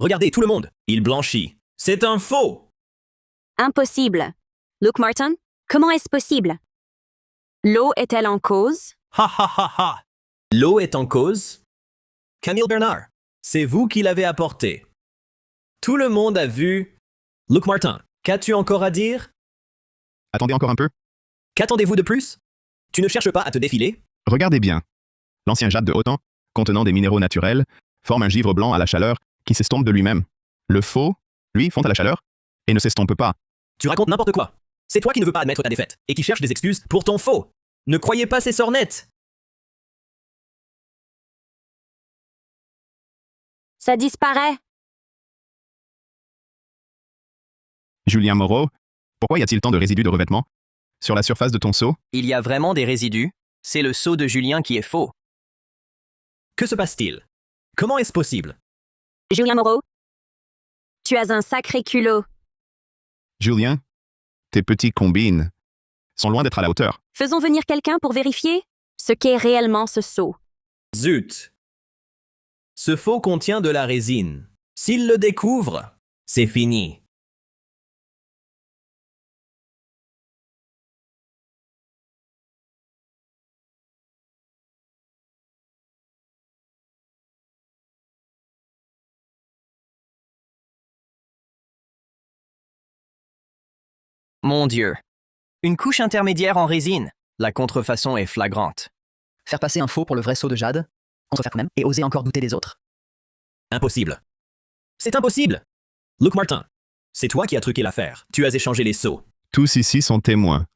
Regardez tout le monde. Il blanchit. C'est un faux. Impossible. Luke Martin, comment est-ce possible? L'eau est-elle en cause? Ha ha ha ha. L'eau est en cause? Camille Bernard, c'est vous qui l'avez apporté. Tout le monde a vu. Luke Martin, qu'as-tu encore à dire? Attendez encore un peu. Qu'attendez-vous de plus? Tu ne cherches pas à te défiler? Regardez bien. L'ancien jade de haut temps, contenant des minéraux naturels, forme un givre blanc à la chaleur qui s'estompe de lui-même. Le faux, lui, fond à la chaleur et ne s'estompe pas. Tu racontes n'importe quoi. C'est toi qui ne veux pas admettre ta défaite et qui cherche des excuses pour ton faux. Ne croyez pas ces sornettes. Ça disparaît. Julien Moreau, pourquoi y a-t-il tant de résidus de revêtement sur la surface de ton seau? Il y a vraiment des résidus. C'est le seau de Julien qui est faux. Que se passe-t-il? Comment est-ce possible? Julien Moreau, tu as un sacré culot. Julien, tes petits combines sont loin d'être à la hauteur. Faisons venir quelqu'un pour vérifier ce qu'est réellement ce seau. Zut! Ce faux contient de la résine. S'il le découvre, c'est fini. Mon Dieu. Une couche intermédiaire en résine. La contrefaçon est flagrante. Faire passer un faux pour le vrai seau de jade, contrefaire quand même, et oser encore douter des autres. Impossible. C'est impossible. Luke Martin, c'est toi qui as truqué l'affaire. Tu as échangé les seaux. Tous ici sont témoins.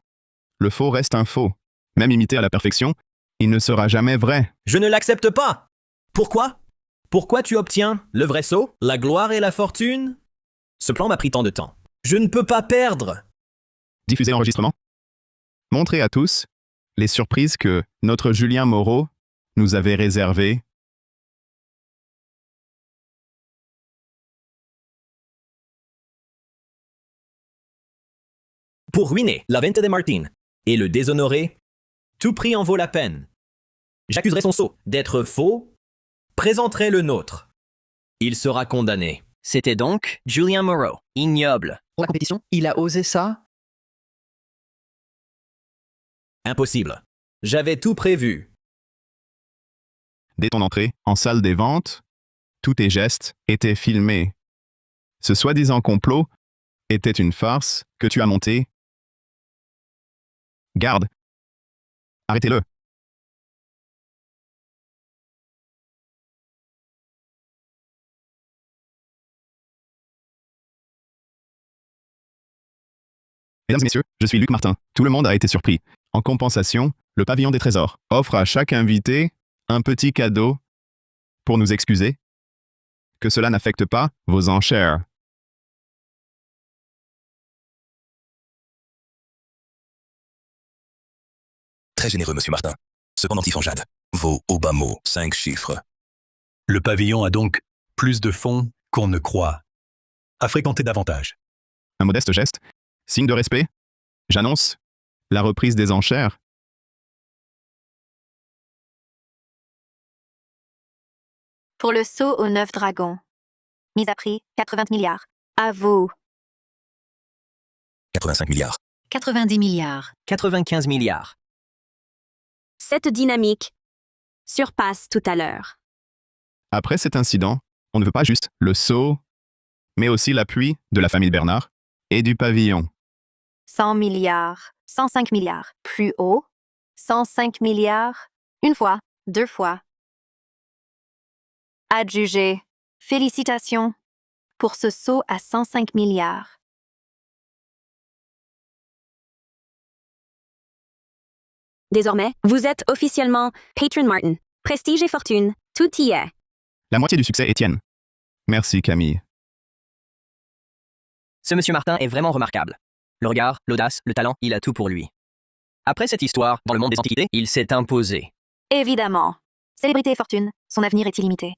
Le faux reste un faux. Même imité à la perfection, il ne sera jamais vrai. Je ne l'accepte pas. Pourquoi? Pourquoi tu obtiens le vrai seau, la gloire et la fortune? Ce plan m'a pris tant de temps. Je ne peux pas perdre. Diffuser l'enregistrement. Montrez à tous les surprises que notre Julien Moreau nous avait réservées. Pour ruiner la vente de Martin et le déshonorer, tout prix en vaut la peine. J'accuserai son sceau d'être faux, présenterai le nôtre. Il sera condamné. C'était donc Julien Moreau, ignoble. Pour la compétition, il a osé ça? Impossible. J'avais tout prévu. Dès ton entrée en salle des ventes, tous tes gestes étaient filmés. Ce soi-disant complot était une farce que tu as montée. Garde. Arrêtez-le. Mesdames et messieurs, je suis Luc Martin. Tout le monde a été surpris. En compensation, le pavillon des trésors offre à chaque invité un petit cadeau pour nous excuser. Que cela n'affecte pas vos enchères. Très généreux, monsieur Martin. Ce pendentif en jade vaut au bas mot 5 chiffres. Le pavillon a donc plus de fonds qu'on ne croit. À fréquenter davantage. Un modeste geste. Signe de respect. J'annonce la reprise des enchères. Pour le saut aux 9 dragons. Mise à prix, 80 milliards. À vous. 85 milliards. 90 milliards. 95 milliards. Cette dynamique surpasse tout à l'heure. Après cet incident, on ne veut pas juste le saut, mais aussi l'appui de la famille Bernard et du pavillon. 100 milliards. 105 milliards. Plus haut. 105 milliards. Une fois. 2 fois. Adjugé. Félicitations pour ce saut à 105 milliards. Désormais, vous êtes officiellement Patron Martin. Prestige et fortune, tout y est. La moitié du succès est tienne. Merci Camille. Ce monsieur Martin est vraiment remarquable. Le regard, l'audace, le talent, il a tout pour lui. Après cette histoire, dans le monde des antiquités, il s'est imposé. Évidemment. Célébrité et fortune, son avenir est illimité.